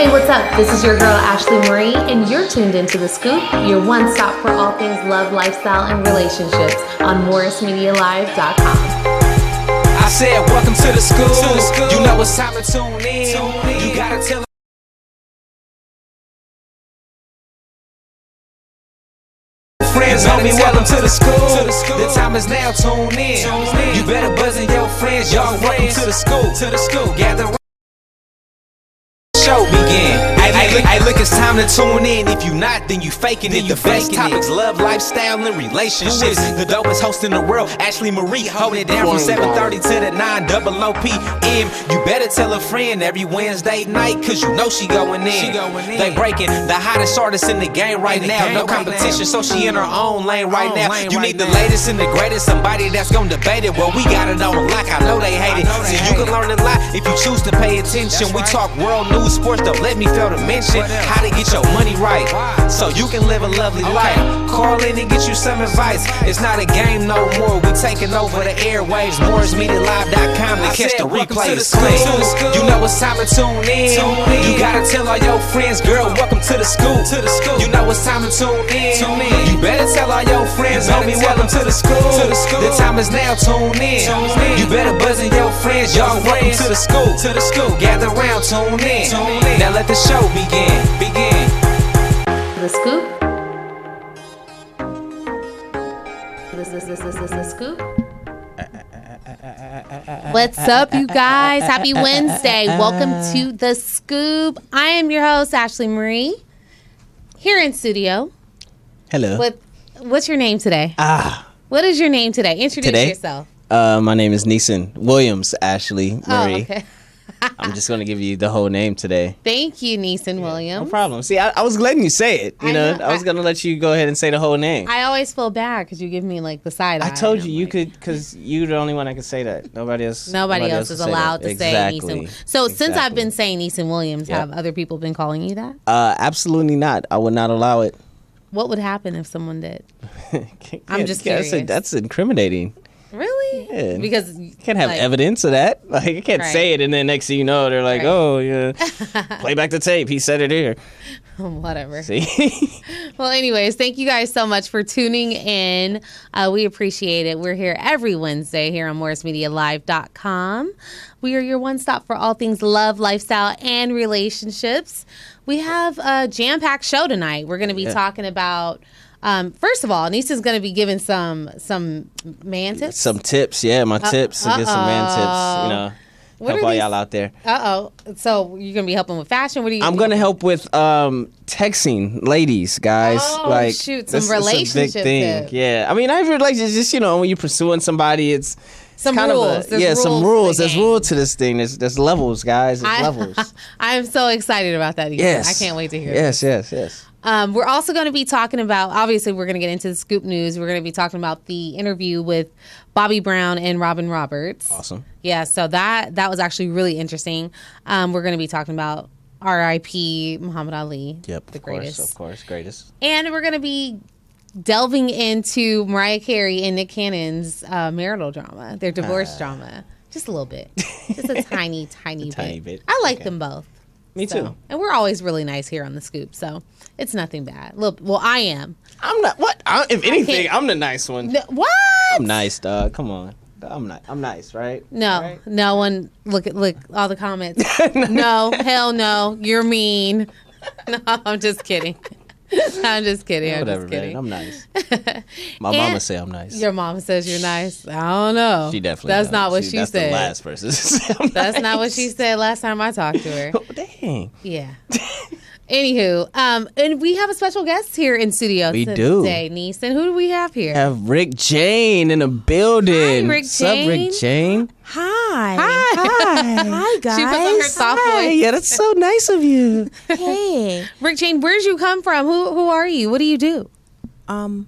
Hey, what's up? This is your girl, Ashley Marie, and you're tuned into The Scoop, your one stop for all things love, lifestyle, and relationships on MorrisMediaLive.com. I said, welcome to the school. You know it's time to tune in. You gotta tell friends, homie, welcome to the school. The time is now, tune in. You better buzz in your friends, y'all welcome to the school. Gather around. Show begin. Hey, look, it's time to tune in. If you not, then you faking it. The best topics, love, lifestyle, and relationships. The dopest host in the world, Ashley Marie, holding it down from 7:30 to the 9:00 p.m. You better tell a friend every Wednesday night, cause you know she going in. They breaking the hottest artist in the game right now. No competition, so she in her own lane right now. You need the latest and the greatest, somebody that's gonna debate it. Well, we got it on lock, I know they hate it. See, you can learn a lot if you choose to pay attention. We talk world news, sports, don't let me fail to mention how to get your money right, so you can live a lovely life. Call in and get you some advice. It's not a game no more. We taking over the airwaves. MorrisMediaLive.com to catch the replays. You know it's time to tune in. You gotta tell all your friends, girl, welcome to the school. You know it's time to tune in. You better tell all your friends, homie, welcome to the school. The time is now, tune in. You better buzz in your friends, y'all welcome to the school. Gather around, tune in. Now let the show begin. The Scoop. The Scoop. What's up, you guys? Happy Wednesday. Welcome to The Scoop. I am your host, Ashley Marie, here in studio. Hello. What's your name today? What is your name today? Introduce yourself. My name is Neesin Williams Ashley Marie. Oh, okay. I'm just going to give you the whole name today. Thank you, Neesin Williams. No problem. See, I was letting you say it. I was going to let you go ahead and say the whole name. I always feel bad because you give me like the side eye. I told you could, because you're the only one that can say that. Nobody else is allowed to say Neesin. So since I've been saying Neesin Williams, have other people been calling you that? Absolutely not. I would not allow it. What would happen if someone did? I'm just curious. That's incriminating. Really? Yeah. Because you can't have evidence of that. Like, you can't say it, and then next thing you know, they're like, "Oh, yeah, play back the tape. He said it here." Whatever. See? Well, anyways, thank you guys so much for tuning in. We appreciate it. We're here every Wednesday here on MorrisMediaLive.com. We are your one stop for all things love, lifestyle, and relationships. We have a jam-packed show tonight. We're going to be talking about. First of all, Neesin's going to be giving some man tips. Some tips, my tips. To get some man tips, help all y'all out there. So you're going to be helping with fashion? What are you? I'm going to help with texting ladies, guys. Oh, shoot, some relationship tips. Thing. Yeah, I mean, I feel like it's just, when you're pursuing somebody, it's some kind rules. Of some rules. There's rules to this thing. There's levels, guys. There's levels. I'm so excited about that. Yes. I can't wait to hear it. Yes. We're also going to be talking about, obviously, we're going to get into the scoop news. We're going to be talking about the interview with Bobby Brown and Robin Roberts. Awesome. Yeah, so that was actually really interesting. We're going to be talking about R.I.P. Muhammad Ali. Yep, the greatest. Of course, greatest. And we're going to be delving into Mariah Carey and Nick Cannon's marital drama, their divorce drama. Just a little bit. Just a tiny bit. I like them both. Me too. And we're always really nice here on the Scoop, so it's nothing bad. Look, well, I am. I'm not. What? If anything, I'm the nice one. What? I'm nice, dog. Come on. I'm nice, right? No, right? No one. Look all the comments. No, hell no. You're mean. No, I'm just kidding. I'm just kidding. Whatever, man. I'm nice. My mama say I'm nice. Your mama says you're nice. I don't know. She definitely. That's not what she said. That's the last person. To say I'm That's nice. not what she said last time I talked to her. Oh, dang. Yeah. Anywho, and we have a special guest here in studio today, Neesin. Who do we have here? We have Ryck Jane in the building. Hi, Ryck Jane. What's up, Ryck Jane? Hi, guys. She puts on her soft voice. Yeah, that's so nice of you. Hey, Ryck Jane, where'd you come from? Who are you? What do you do? I'm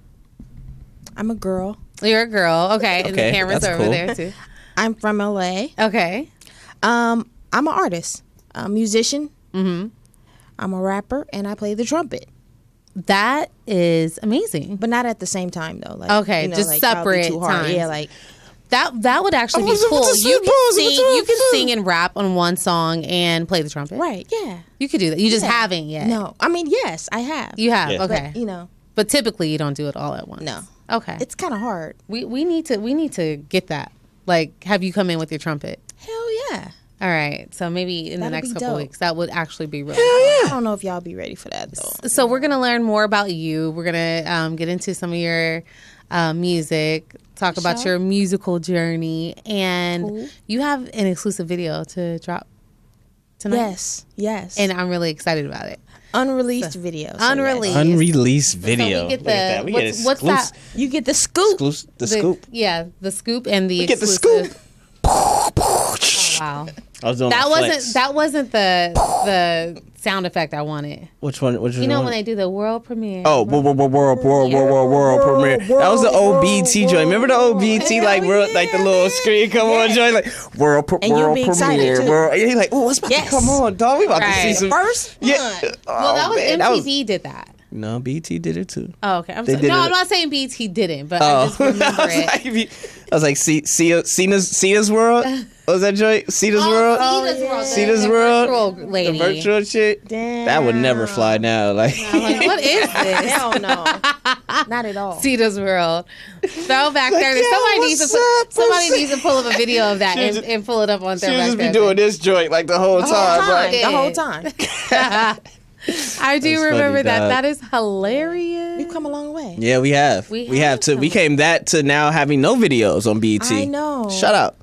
a girl. You're a girl. Okay. And the cameras are over there too. I'm from LA. Okay. I'm an artist, a musician. Mm-hmm. I'm a rapper and I play the trumpet. That is amazing. But not at the same time though. Like, okay, just separate times. Yeah, like That would actually be cool. You can sing and rap on one song and play the trumpet. Right, yeah. You could do that. You just haven't yet. No. I mean, yes, I have. You have, Yeah. okay. But, But typically you don't do it all at once. No. Okay. It's kind of hard. We need to get that. Like, have you come in with your trumpet? Hell yeah. All right. So maybe in the That'd next be couple dope. weeks, that would actually be really I don't know if y'all be ready for that, though. So we're going to learn more about you. We're going to get into some of your music, talk about your musical journey. And you have an exclusive video to drop tonight. Yes. And I'm really excited about it. Unreleased video. Unreleased video. So we get Look at that. We get what's that? You get the scoop. The scoop. Yeah, the scoop and the We get the exclusive. scoop. Oh, wow. I was doing That wasn't the sound effect I wanted. Which one? You know when they do the world premiere? Oh, world premiere. That was the old BT joint. Remember the old BT like world, like the little screen come on joint, like world be excited, premiere. too. And you're like, oh, what's about to come on, dog? We about to see some. First one. Yeah. Well, that was man, MTV did that. No, BT did it too. Oh, okay. I'm They sorry. did No, it- I'm not saying BT didn't, but I just remember it. I was like, Cena's World. What was that joint? Cena's World. Cena's World. Cena's The World. virtual lady. The virtual shit. Damn. That would never fly now. Like, I'm like, what is this? Hell no. Not at all. Cena's World. Throw back there. yeah, Somebody needs to pull up a video of that and pull it up on she their would back just be there. doing this joint like the whole time. Like, The whole time. I do That's remember funny, that. dog. That is hilarious. We've come a long way. yeah, we have. We have too. We came that to now having no videos on BET. I know. Shut up.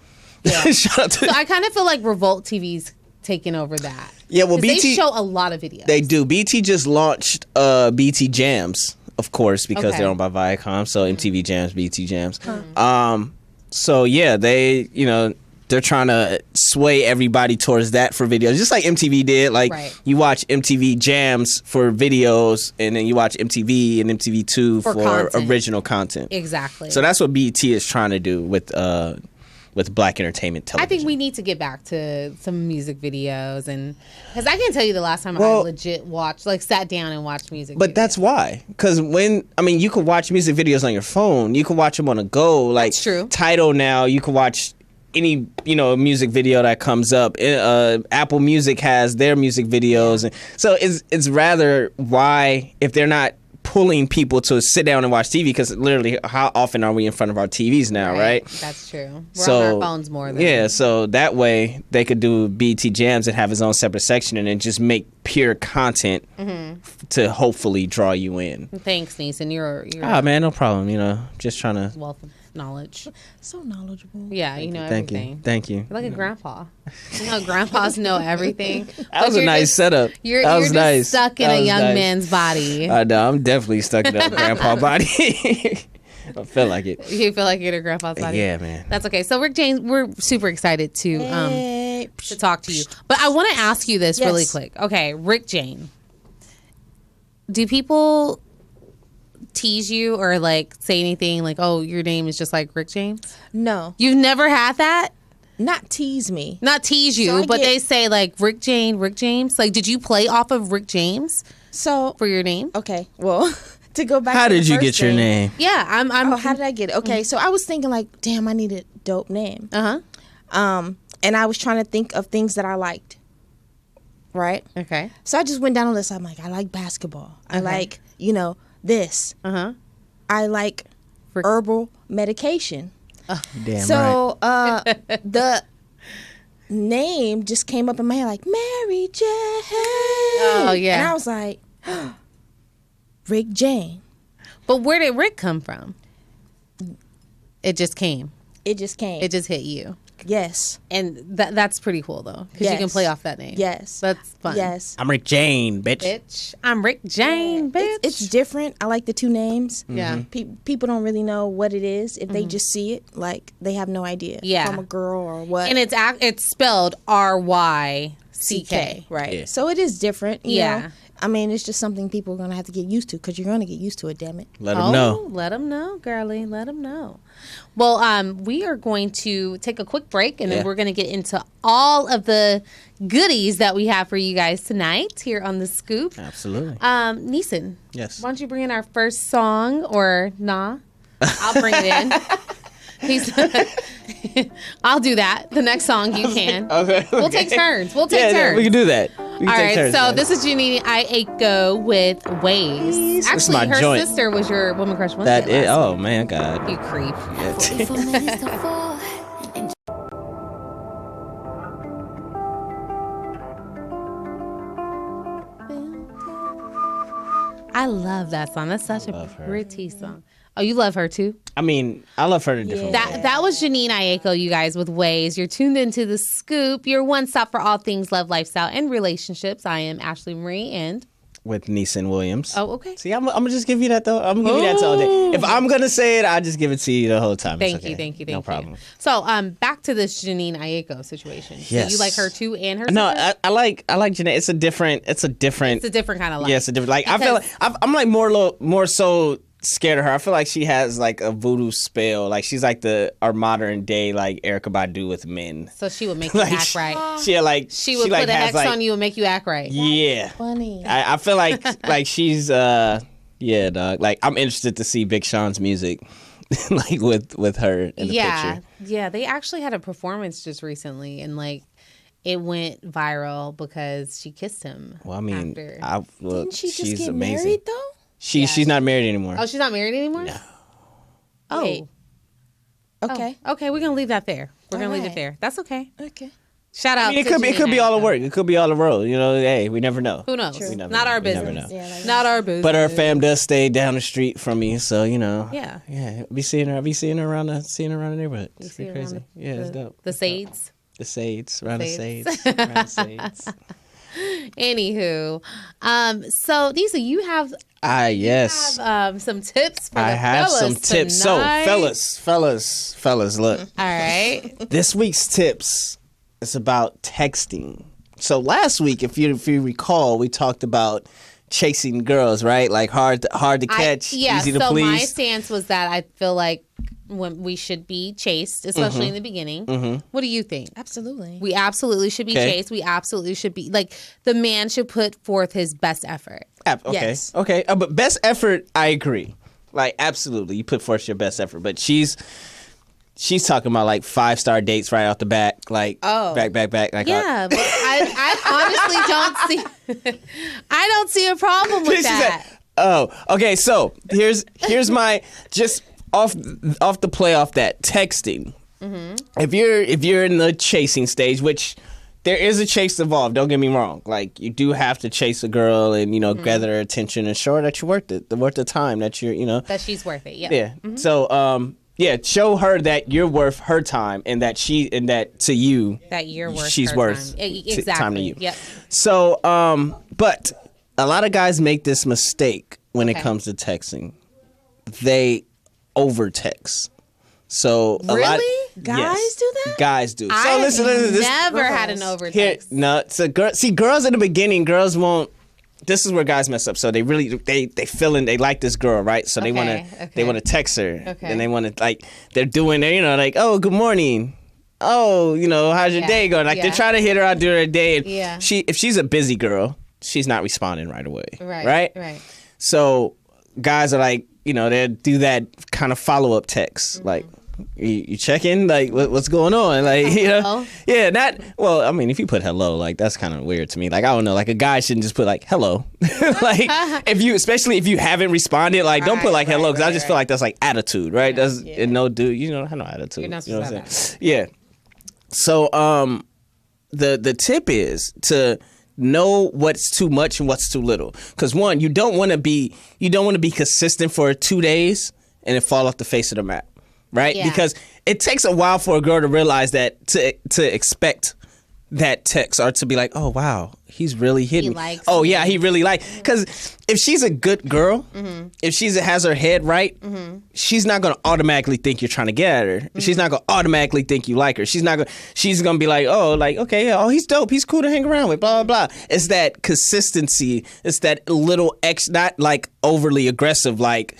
Shut up. So I kind of feel like Revolt TV's taking over that. Yeah, well, 'Cause BT they show a lot of videos. They do. BT just launched BT Jams, of course, because Okay. they're owned by Viacom. So MTV Jams, BT Jams. So yeah, they're trying to sway everybody towards that for videos, just like MTV did. Like Right. you watch MTV Jams for videos, and then you watch MTV and MTV2 for content. original content. Exactly. So that's what BET is trying to do with Black entertainment I television. think we need to get back to some music videos, and because I can't tell you the last time I Well- legit sat down and watched music. But videos. that's why. Because you could watch music videos on your phone. You could watch them on a go. Like, That's true. Tidal now, you can watch any, music video that comes up. Apple Music has their music videos. And so it's rather why, if they're not pulling people to sit down and watch TV, because literally how often are we in front of our TVs now, right? That's true. We're So on our phones more than yeah, so that way they could do BT Jams and have his own separate section and then just make pure content to hopefully draw you in. Thanks, Neesin. You're Ah, man, no problem. Just trying to. wealth of knowledge. So knowledgeable. Yeah, you know Thank everything. you, thank you. You're like a grandpa. You know, grandpas know everything. That was a nice setup. You're That was just nice. stuck in That a was young nice. man's body. I know. I'm definitely stuck in that grandpa body. I feel like it. You feel like you're in a grandpa's body. Yeah, man. That's okay. So Rick James, we're super excited to talk to you. But I want to ask you this really quick. Okay, Rick James. Do people tease you or say anything like, "Oh, your name is just like Rick James"? No. You've never had that? Not tease me. Not tease you, So I but get- they say like Rick James. Like, did you play off of Rick James So, for your name? okay. Well, to go back How to the did you first get your thing- name? Yeah, I'm. Oh, how did I get it? Okay, so I was thinking damn, I need a dope name. And I was trying to think of things that I liked. Right? Okay. So I just went down a list. I'm like, I like basketball. I like, this. I like herbal medication. Damn right. So the name just came up in my head like Mary Jane. Oh yeah. And I was like, Rick Jane. But where did Rick come from? It just came. It just came. It just hit you. Yes. And that's pretty cool though, because you can Yes. play off that name. Yes. That's fun. Yes. I'm Rick Jane, bitch. Bitch, I'm Rick Jane, bitch. It's different. I like the two names. Yeah. People don't really know what it is. If they just see it, they have no idea. Yeah. If I'm a girl or what. And it's spelled RYCK. Right. Yeah. So it is different. You Yeah. know? I mean, it's just something people are going to have to get used to because you're going to get used to it, damn it. Let them know. Let them know, girlie. Let them know. Well, we are going to take a quick break, and then we're going to get into all of the goodies that we have for you guys tonight here on The Scoop. Absolutely. Neesin. Yes. Why don't you bring in our first song, or nah? I'll bring it in. I'll do that. The next song you can. Okay. We'll take turns. We'll take turns. We can do that. All right. So this is Janine Aiko with Ways. Actually, her sister was your woman crush. That is. Oh man, God. You creep. I love that song. That's such a pretty song. Oh, you love her too? I mean, I love her in different ways. That was Janine Aiko, you guys, with Ways. You're tuned into The Scoop, your one stop for all things love, lifestyle, and relationships. I am Ashley Marie and... with Neesin Williams. Oh, okay. See, I'm going to just give you that, though. I'm going to give you that all day. If I'm going to say it, I'll just give it to you the whole time. Thank you. No problem. So, back to this Janine Aiko situation. Yes. Do you like her too and her No, sister? I like Janine. It's a different It's a different kind of life. Yeah, it's a different... Like, I feel like I'm like more so scared of her. I feel like she has like a voodoo spell. Like she's like our modern day like Erykah Badu with men. So she would make you act right. She would like put an X on you and make you act right. Yeah. Funny. I feel like she's yeah, dog. Like I'm interested to see Big Sean's music like with her in the picture. Yeah, they actually had a performance just recently and like it went viral because she kissed him. Well, I mean, didn't she just she's get amazing. married though? She's not married anymore. Oh, she's not married anymore? No. Oh. Wait. Okay. Oh, okay, we're going to leave that there. We're going to leave it right. there. That's okay. Okay. Shout out I mean, to it could be all the Janine work. It could be all the road. You know, hey, we never know. Who knows? We never Not know. our We never business. know. Yeah, Not our business. But her fam does stay down the street from me, so you know. Yeah. Yeah, be seeing her around the neighborhood. It's see her crazy. around Yeah, it's dope. The Sades. The Sades, around the Sades. Sades, around the Sades. Anywho, so Neesin, you have Yes. some tips for the I have fellas some tips. tonight. So, fellas, look. All right. This week's tips is about texting. So last week, if you recall, we talked about chasing girls, right? Like hard to catch, easy to please. So my stance was that I feel like when we should be chased, especially in the beginning. Mm-hmm. What do you think? Absolutely. We absolutely should be chased. We absolutely should be like the man should put forth his best effort. Okay. Yes. Okay. But best effort, I agree. Like absolutely, you put forth your best effort. But she's talking about like 5-star dates right off the bat, like back. Like Yeah, but I honestly don't see. I don't see a problem with that. Okay. So here's my just off the play off that texting. Mm-hmm. If you're in the chasing stage, which there is a chase involved, don't get me wrong. Like you do have to chase a girl and gather her attention and show her that you're worth it, worth the time that you're that she's worth it. Yeah. Mm-hmm. So show her that you're worth her time and that to you that you're worth she's her worth time. Exactly. Time to you. Yep. So but a lot of guys make this mistake when it comes to texting. They over text. So really? Guys do that? Guys do. So I listen, never had an over text. Girls in the beginning, girls won't. This is where guys mess up. So they really they like this girl, right? So they want to text her, and they want to they're doing like, oh, good morning, oh, how's your day going? Like they're trying to hit her out during her day, and if she's a busy girl, she's not responding right away, right. So guys are like, they do that kind of follow up text, like. You check in, like what's going on, like yeah, not well. I mean, if you put hello, like that's kind of weird to me. Like I don't know, like a guy shouldn't just put like hello, like especially if you haven't responded, like don't put like hello because I just feel like that's like attitude, right? And no dude, I know attitude. You're not you know what I'm supposed saying? Yeah. So the tip is to know what's too much and what's too little, because one, you don't want to be consistent for 2 days and then fall off the face of the map. Right? Yeah. Because it takes a while for a girl to realize that to expect that text or to be like, oh, wow, he's really hitting me. Oh, yeah, he really because if she's a good girl, if she has her head right, she's not going to automatically think you're trying to get at her. She's not going to automatically think you like her. She's going to be like, oh, like, okay, yeah, oh, he's dope. He's cool to hang around with, blah, blah, blah. It's that consistency. It's that little not like overly aggressive, like,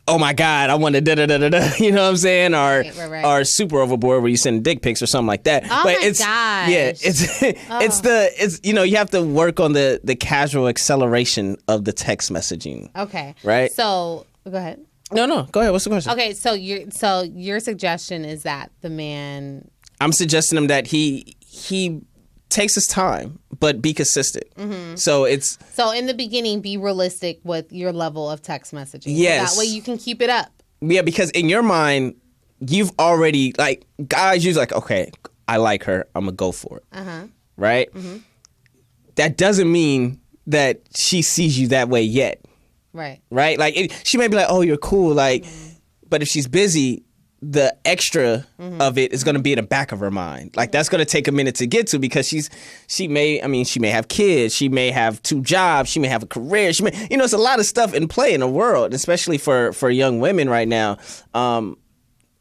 oh my God, I want to da-da-da-da-da, you know what I'm saying? Or super overboard where you send dick pics or something like that. Oh but my gosh. Yeah, it's you have to work on the casual acceleration of the text messaging. Okay. Right? So, go ahead. No. Go ahead. What's the question? Okay, so your suggestion is that the man. I'm suggesting him that he takes his time, but be consistent. So it's in the beginning, be realistic with your level of text messaging. Yes. So that way you can keep it up. Yeah, because in your mind, you've already, like, guys usually like, okay, I like her, I'm gonna go for it. Right? That doesn't mean that she sees you that way yet. Right? Like, she may be like, oh, you're cool, like, but if she's busy, the extra of it is going to be in the back of her mind. Like, that's going to take a minute to get to, because she may have kids, she may have 2 jobs, she may have a career, it's a lot of stuff in play in the world, especially for young women right now.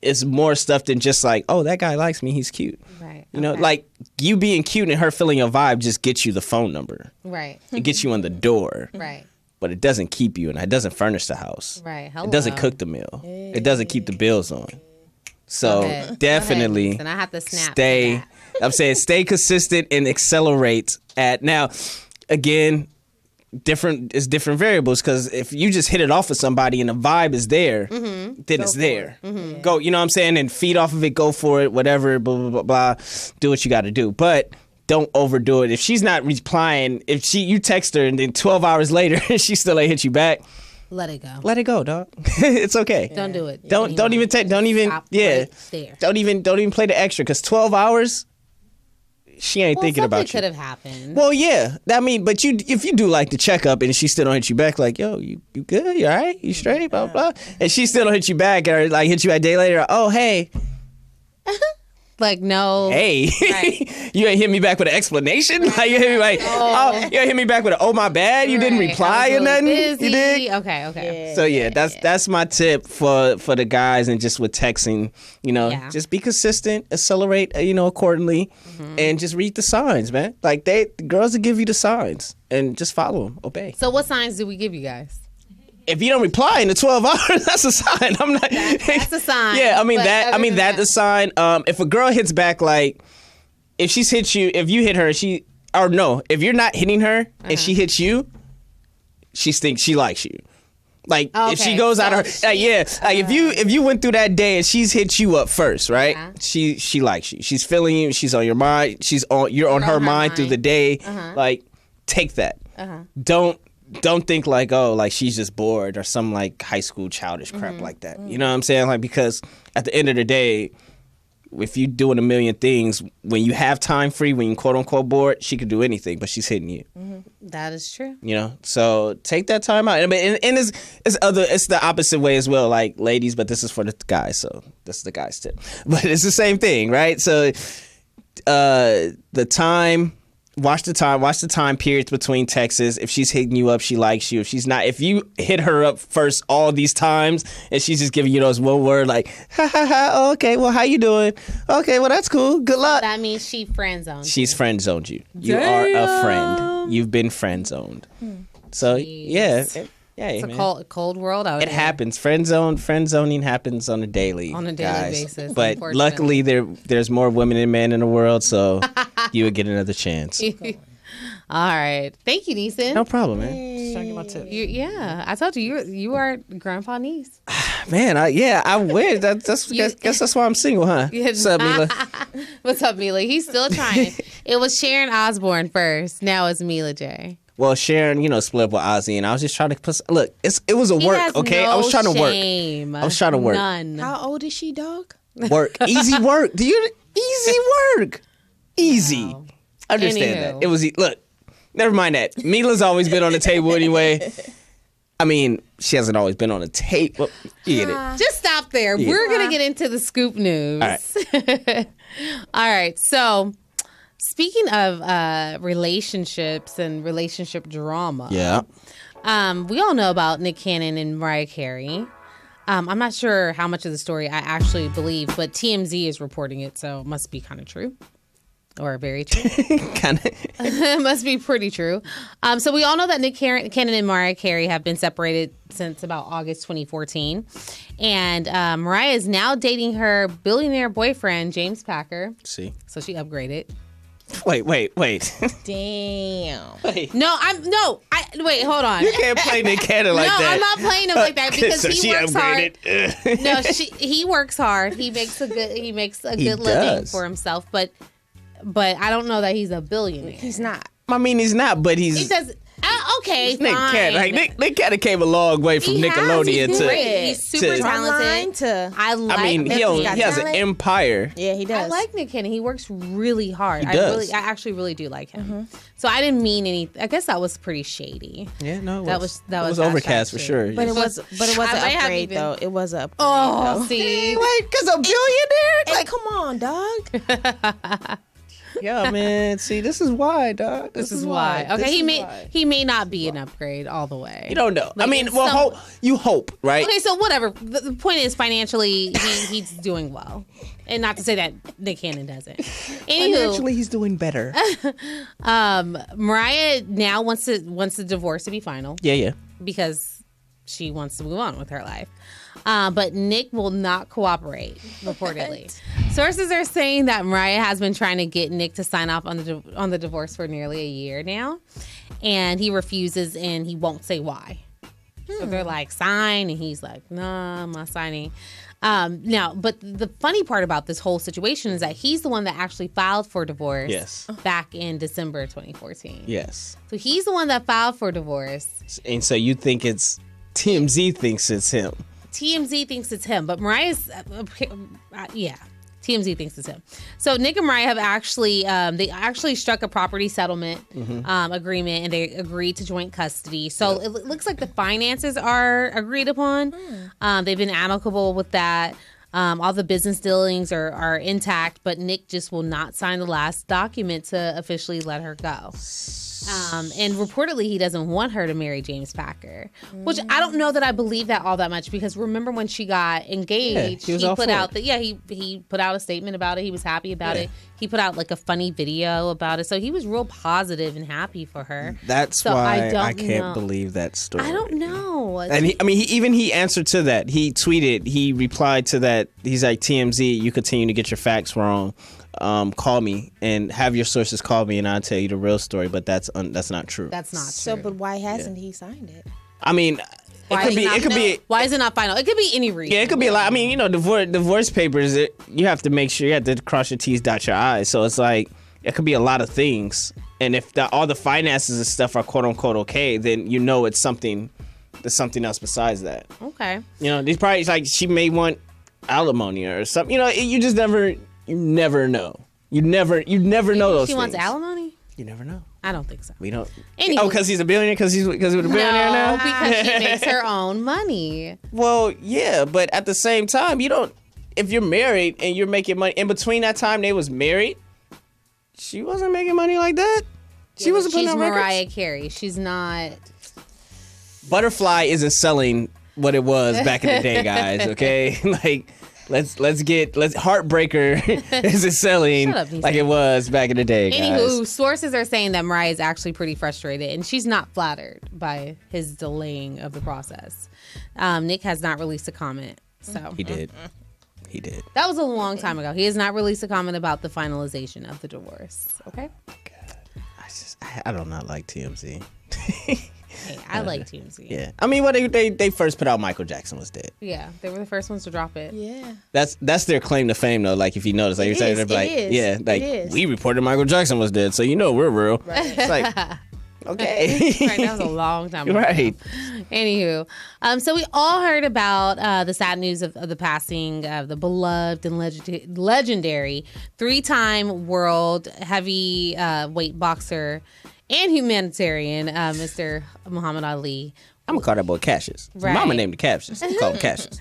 It's more stuff than just like, oh, that guy likes me, he's cute. Right. Like, you being cute and her feeling your vibe just gets you the phone number. Right. It gets you on the door. Right. But it doesn't keep you, and it doesn't furnish the house. Right. Hello. It doesn't cook the meal. It doesn't keep the bills on. So definitely and I have to snap stay. I'm saying stay consistent and accelerate. Now, again, different variables, because if you just hit it off with somebody and the vibe is there, then it's there. Go, you know what I'm saying, and feed off of it. Go for it. Whatever. Blah blah blah blah. Do what you got to do, but don't overdo it. If she's not replying, you text her and then 12 hours later she still ain't hit you back. Let it go. Let it go, dog. It's okay. Don't do it. Don't even play the extra, because 12 hours, she ain't thinking about you. Something could have happened. Well, yeah. I mean, but if you do like the checkup and she still don't hit you back, like, yo, you good? You all right? You straight? Blah, blah, blah. And she still don't hit you back, or like hit you a day later, oh, hey. Like, no. Hey, right. You ain't hit me back with an explanation. Right. Like, you hit me like, you ain't hit me back with oh, my bad. You didn't reply or nothing. Busy. You did. Okay. Yeah. So that's my tip for the guys, and just with texting, just be consistent, accelerate, accordingly, and just read the signs, man. Like the girls will give you the signs, and just follow them, obey. So what signs do we give you guys? If you don't reply in the 12 hours, that's a sign. I'm not. That's a sign. Yeah, that's a sign. If a girl hits back, like, if she's hit you, if you hit her, if you're not hitting her and she hits you, she thinks she likes you. Like, if she goes out of her, if you went through that day and she's hit you up first, right? She likes you. She's feeling you. She's on your mind. You're on her mind through the day. Like, take that. Don't think like, oh, like she's just bored or some like high school childish crap like that. You know what I'm saying? Like, because at the end of the day, if you doing a million things, when you have time free, when you quote unquote bored, she could do anything, but she's hitting you. That is true. So take that time out. And it's the opposite way as well, like ladies, but this is for the guys. So this is the guys' tip. But it's the same thing, right? So the time. Watch the time periods between texts. If she's hitting you up, she likes you. If she's not, if you hit her up first all these times and she's just giving you those one word like, ha ha ha, okay, well, how you doing? Okay, well, that's cool. Good luck. That means she friend zoned you. She's friend zoned you. You are a friend. You've been friend zoned. So, yeah. It's a cold world out there. It happens. Friend zoning happens on a daily basis. But luckily, there's more women than men in the world, so you would get another chance. All right. Thank you, Neesin. No problem, man. Just trying to get my tip. I told you are Grandpa Niece. Man, I wish. Guess that's why I'm single, huh? What's up, Mila? What's up, Mila? He's still trying. It was Sharon Osbourne first. Now it's Mila J. Well, Sharon, split up with Ozzy, and I was just trying to look. It was a work, okay? I was trying to work. I was trying to work. None. How old is she, dog? Work, easy work. Easy work, easy. Wow. Understand that. It was look. Never mind that. Mila's always been on the table anyway. I mean, she hasn't always been on the table. You get it. Just stop there. Yeah. We're gonna get into the scoop news. All right. All right. So. Speaking of relationships and relationship drama, we all know about Nick Cannon and Mariah Carey. I'm not sure how much of the story I actually believe, but TMZ is reporting it, so it must be kind of true. Or very true. It must be pretty true. So we all know that Nick Cannon and Mariah Carey have been separated since about August 2014. And Mariah is now dating her billionaire boyfriend, James Packer. See. So she upgraded. Wait. Damn. Wait. Wait, hold on. You can't play Nick Cannon like no, that. I'm not playing him like that because So he she works hard. upgraded. No, he works hard. He makes a good living does. for himself, but I don't know that he's a billionaire. He's not. I mean, he's not, but he's He does. Okay, Nick fine. Cannon. Like, Nick Cannon came a long way from He has. Nickelodeon He's to. great. He's super to- talented. To I like. I mean, he got has an talent. empire. yeah, he does. I like Nick Cannon. He works really hard. He does. I actually really do like him. So I didn't mean any. I guess that was pretty shady. Yeah, no, That was it was hashtag overcast for shady. sure. But it was an I might have upgrade even- though. It was an upgrade. Oh, though. see. Like, cause a billionaire. Like, come on, dog. Yeah, man. See, this is why, dog. This is why. Okay, This he is may why. he may not be an upgrade all the way. You don't know. Like, I mean, in well, some- you hope, right? Okay, so whatever. The point is, financially, he's doing well, and not to say that Nick Cannon doesn't. Anywho, Financially, he's doing better. Mariah now wants the divorce to be final Yeah. because she wants to move on with her life. But Nick will not cooperate, reportedly. Sources are saying that Mariah has been trying to get Nick to sign off on the divorce for nearly a year now, and he refuses and he won't say why. So they're like, sign, and he's like, no, I'm not signing. Now, but the funny part about this whole situation is that he's the one that actually filed for divorce Yes. back in December 2014. Yes. So he's the one that filed for divorce. And so you think it's TMZ thinks it's him. TMZ thinks it's him, but Mariah's, TMZ thinks it's him. So Nick and Mariah have actually, they actually struck a property settlement agreement, and they agreed to joint custody. So it looks like the finances are agreed upon. They've been amicable with that. All the business dealings are intact, but Nick just will not sign the last document to officially let her go. And reportedly, he doesn't want her to marry James Packer, which I don't know that I believe that all that much, because remember when she got engaged, he was all put for out it. he put out a statement about it. He was happy about it. He put out like a funny video about it, so he was real positive and happy for her. That's So why don't I can't know. believe that story. I don't know. And he answered to that. He tweeted, he replied to that. He's like, TMZ, you continue to get your facts wrong. Call me and have your sources call me, and I'll tell you the real story. But that's not true. That's not So, true. but why hasn't he signed it? I mean, Why is it not final? It could be any reason. Yeah, it could be a lot. I mean, divorce papers, you have to make sure you have to cross your T's, dot your I's. So it's like, it could be a lot of things. And if all the finances and stuff are quote unquote okay, then it's something, there's something else besides that. Okay. These probably, like, she may want alimony or something. You just never know. You never know those She things. wants alimony? You never know. I don't think so. We don't. Anywho. Oh, because he's a billionaire? Because he's a billionaire now? No, because she makes her own money. Well, yeah, but at the same time, if you're married and you're making money, in between that time they was married, she wasn't making money like that. She wasn't putting She's out records. Mariah Carey. She's not. Butterfly isn't selling what it was back in the day, guys, okay? Like, let's Heartbreaker isn't selling Shut up, Neesin. like it was back in the day, guys. Anywho, sources are saying that Mariah is actually pretty frustrated, and she's not flattered by his delaying of the process. Nick has not released a comment, so He did. that was a long time ago. He has not released a comment about the finalization of the divorce. Okay, I do not like TMZ. hey, I like TMZ. Yeah, I mean, when they first put out Michael Jackson was dead. Yeah, they were the first ones to drop it. Yeah. That's their claim to fame, though. Like, if you notice, like you're saying, they're like, yeah, like, we reported Michael Jackson was dead, so we're real. Right. It's like, okay, Right, that was a long time ago. right. Anywho, so we all heard about the sad news of the passing of the beloved and legendary 3-time world heavyweight boxer and humanitarian, Mr. Muhammad Ali. I'm gonna call that boy Cassius. His Right. Mama named him Cassius. I'm call him Cassius.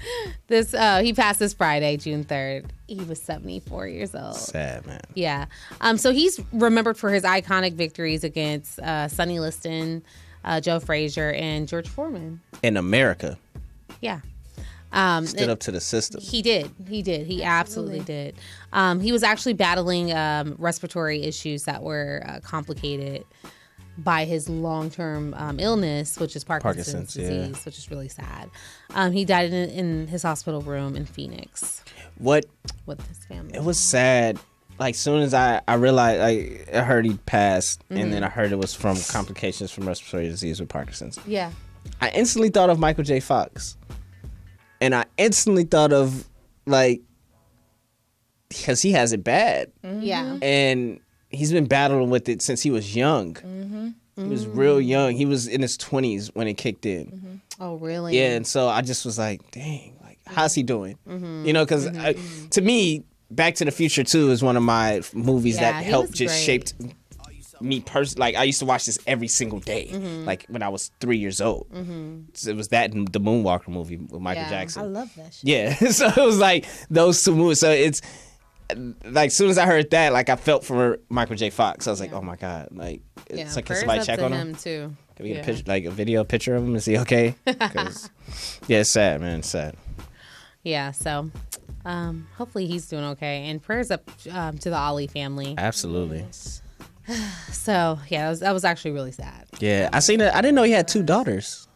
He passed this Friday, June 3rd. He was 74 years old. Sad, man. Yeah. So he's remembered for his iconic victories against Sonny Liston, Joe Frazier, and George Foreman. In America, Yeah. stood up to the system. He did. He absolutely did. He was actually battling respiratory issues that were complicated by his long-term illness, which is Parkinson's disease, which is really sad. He died in his hospital room in Phoenix What with his family. it was sad. like soon as I realized, like, I heard he passed, and then I heard it was from complications from respiratory disease with Parkinson's. Yeah. I instantly thought of Michael J. Fox, and I instantly thought of like, because he has it bad, Yeah. and he's been battling with it since he was young. He was real young. He was in his 20s when it kicked in. Oh, really? Yeah, and so I just was like, dang, like, how's he doing? You know, because to me, Back to the Future 2 is one of my movies Yeah, that he helped was just great. shaped me personally. Like, I used to watch this every single day, like when I was 3 years old. So it was that and the Moonwalker movie with Michael Yeah. Jackson. I love that shit. Yeah, so it was like those two movies. So it's like, as soon as I heard that, like, I felt for Michael J. Fox. I was like, oh my God, like, it's like, can prayers somebody up check to on him? too. Can we get a picture, like a video picture of him? Is he okay? 'Cause, yeah, it's sad, man. It's sad. Yeah, so hopefully he's doing okay. And prayers up to the Ollie family. Absolutely. So, yeah, that was actually really sad. Yeah, I seen it. I didn't know he had 2 daughters.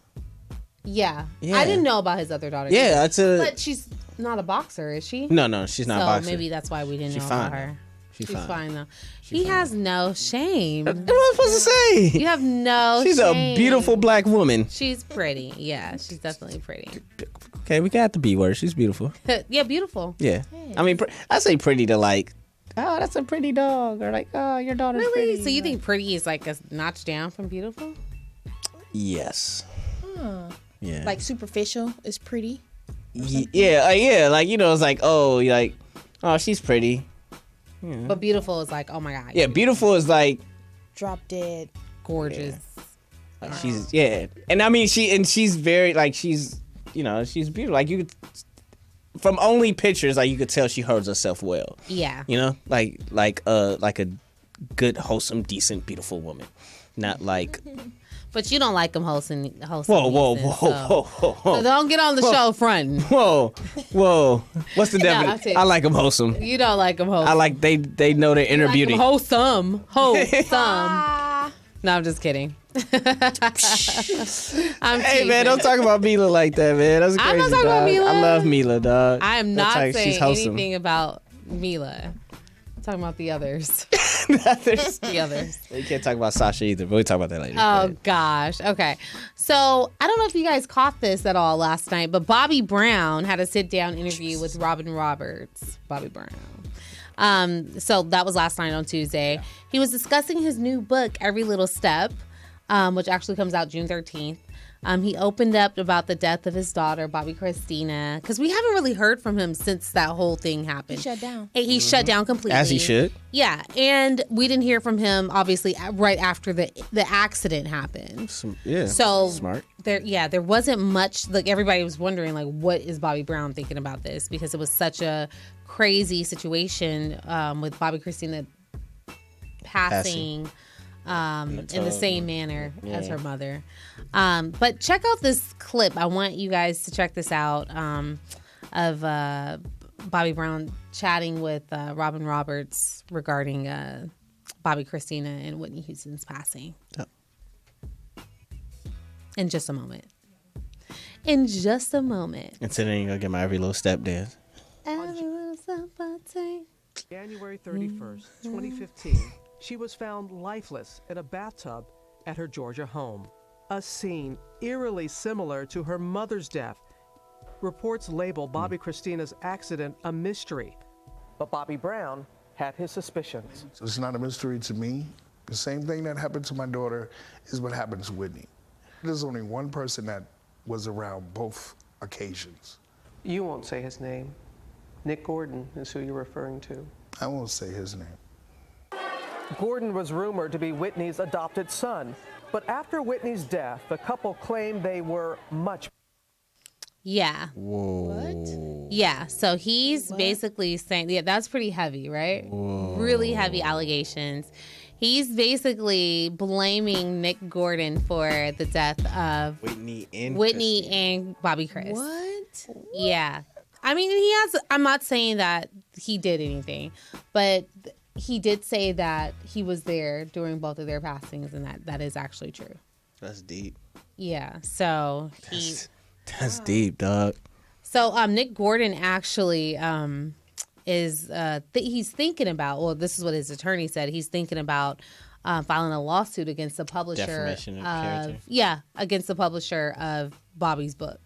Yeah. Yeah. I didn't know about his other daughter. Yeah, that's a. But she's not a boxer, is she? No, she's not so boxing. maybe that's why we didn't She know fine, about her. She's She's fine. fine, though. He has no shame. What am I supposed to say? You have no She's shame. a beautiful black woman. She's pretty. Yeah, she's definitely pretty. Okay, we got the B word. She's beautiful. Yeah, beautiful. Yeah. I mean, I say pretty to like, oh, that's a pretty dog, or like, oh, your daughter's Really? pretty. So you think pretty is like a notch down from beautiful? Yes. Yeah. Like superficial is pretty. Yeah. Like, you know, it's like, oh, you're like, oh, she's pretty. But beautiful is like, oh my God. Yeah, beautiful is like, Drop dead. Gorgeous. she's and I mean she's very like she's beautiful. Like, you could, from only pictures, like, you could tell she holds herself well. Yeah. You know, like a good, wholesome, decent, beautiful woman, not like. But you don't like him wholesome. Whoa. So don't get on the show fronting. Whoa. What's the I'll definition? take- I like him wholesome. You don't like him wholesome. I like they know their inner like beauty. him wholesome. No, I'm just kidding. I'm Hey teasing. man, don't talk about Mila like that, man. That's crazy. I'm not talking about dog. Mila. I love Mila, dog. I am That's not like, she's saying wholesome. anything about Mila. I'm talking about the others. There's- The others. You can't talk about Sasha either, but we'll talk about that later. Oh gosh. Okay. So I don't know if you guys caught this at all last night, but Bobby Brown had a sit-down interview with Robin Roberts. Bobby Brown. So that was last night on Tuesday. He was discussing his new book, Every Little Step, which actually comes out June 13th. He opened up about the death of his daughter, Bobby Christina, because we haven't really heard from him since that whole thing happened. He shut down. He shut down completely. As he should. Yeah, and we didn't hear from him obviously right after the accident happened. Yeah. So smart. There wasn't much. Like, everybody was wondering, like, what is Bobby Brown thinking about this, because it was such a crazy situation with Bobby Christina passing. In the same manner as her mother. But check out this clip. I want you guys to check this out of Bobby Brown chatting with Robin Roberts regarding Bobby Christina and Whitney Houston's passing. Yep. In just a moment. In just a moment. And today I'm gonna get my every little step dance. Every little step I take. January 31st, 2015, she was found lifeless in a bathtub at her Georgia home. A scene eerily similar to her mother's death. Reports label Bobby Christina's accident a mystery. But Bobby Brown had his suspicions. So it's not a mystery to me. The same thing that happened to my daughter is what happened to Whitney. There's only one person that was around both occasions. You won't say his name. Nick Gordon is who you're referring to. I won't say his name. Gordon was rumored to be Whitney's adopted son. But after Whitney's death, the couple claimed they were much. Yeah. Whoa. Yeah, so he's basically saying, yeah, that's pretty heavy, right? Whoa. Really heavy allegations. He's basically blaming Nick Gordon for the death of Whitney and Bobby Chris. What? Yeah. I mean, I'm not saying that he did anything, but he did say that he was there during both of their passings, and that is actually true. That's deep. Yeah, so That's deep, dog. So Nick Gordon actually is he's thinking about. Well, this is what his attorney said. He's thinking about filing a lawsuit against the publisher. Defamation of character. Yeah, against the publisher of Bobby's book.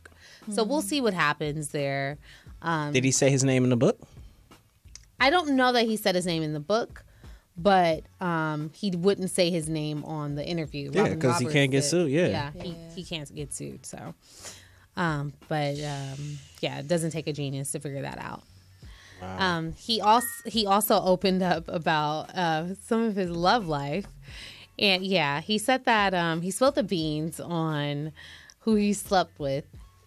So we'll see what happens there. Did he say his name in the book? I don't know that he said his name in the book, but he wouldn't say his name on the interview. Yeah, because he can't get sued. Yeah, he can't get sued. So, it doesn't take a genius to figure that out. Wow. He also opened up about some of his love life, and he said that he spilled the beans on who he slept with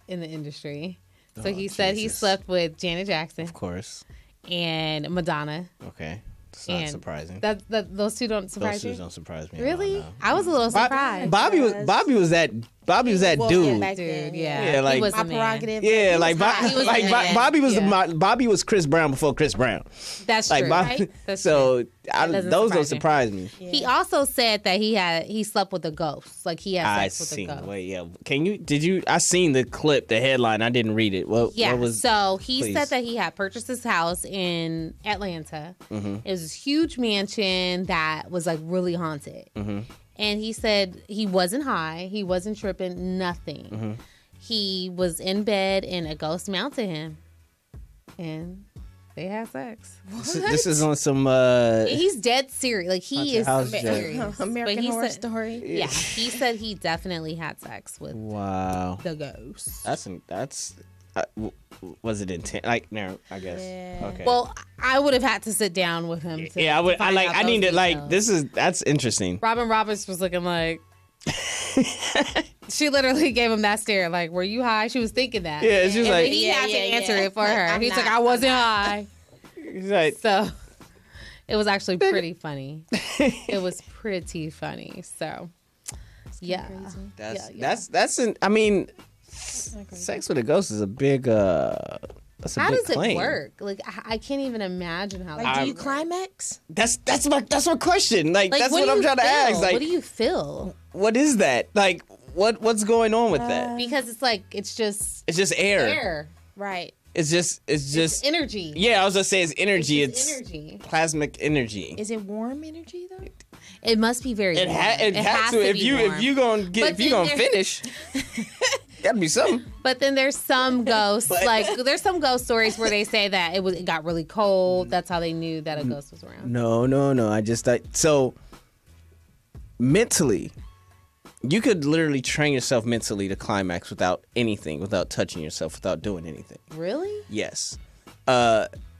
in the industry. So he said he slept with Janet Jackson, of course, and Madonna. Okay, it's not surprising. That those two don't surprise you. Those two don't surprise me. Really? I was a little surprised. Bobby was that dude. Dude, Yeah, like he was my prerogative. Yeah, like Bobby was Yeah. Bobby was Chris Brown before Chris Brown. That's Like true. Bobby, That's so doesn't those don't surprise surprise me. Yeah. He also said that he slept with a ghost. Like he had I sex with seen. a ghost. Wait, yeah. Did you? I seen the clip, the headline. I didn't read it. What was? So he please. said that he had purchased his house in Atlanta. Mm-hmm. It was this huge mansion that was like really haunted. Mm-hmm. And he said he wasn't high, he wasn't tripping, nothing. Mm-hmm. He was in bed and a ghost mounted him, and they had sex. This is on some. He's dead serious. Like he is house serious. American But he Horror said- Story. Yeah, he said he definitely had sex with Wow. the ghost. That's. Was it intent? Like, no, I guess. Yeah. Okay. Well, I would have had to sit down with him. To yeah, I would. find out I need those to like. details. That's interesting. Robin Roberts was looking like. She literally gave him that stare. Like, were you high? She was thinking that. Yeah, it's just and like then he had to answer it for her. I'm He's like, not- I wasn't high. he's like. So it was actually pretty funny. It was pretty funny. So yeah. That's an. I mean, sex with a ghost is a big. That's a How big does claim. it work? Like, I can't even imagine how. Like, that do you works. climax? That's my question. Like that's what what do I'm you trying to ask. feel? Like, what do you feel? what is that? Like, what's going on with that? Because it's like it's just It's just air. air. Right. It's just Energy. Yeah, I was gonna say it's energy. It's It's energy. plasmic energy. Is it warm energy though? It must be very. It warm. has to. If be warm. you gonna get But if you then gonna there- finish, gotta be something. But then there's some ghosts, like there's some ghost stories where they say that it got really cold. That's how they knew that a ghost was around. No. I just thought so. Mentally, you could literally train yourself mentally to climax without anything, without touching yourself, without doing anything. Really? Yes.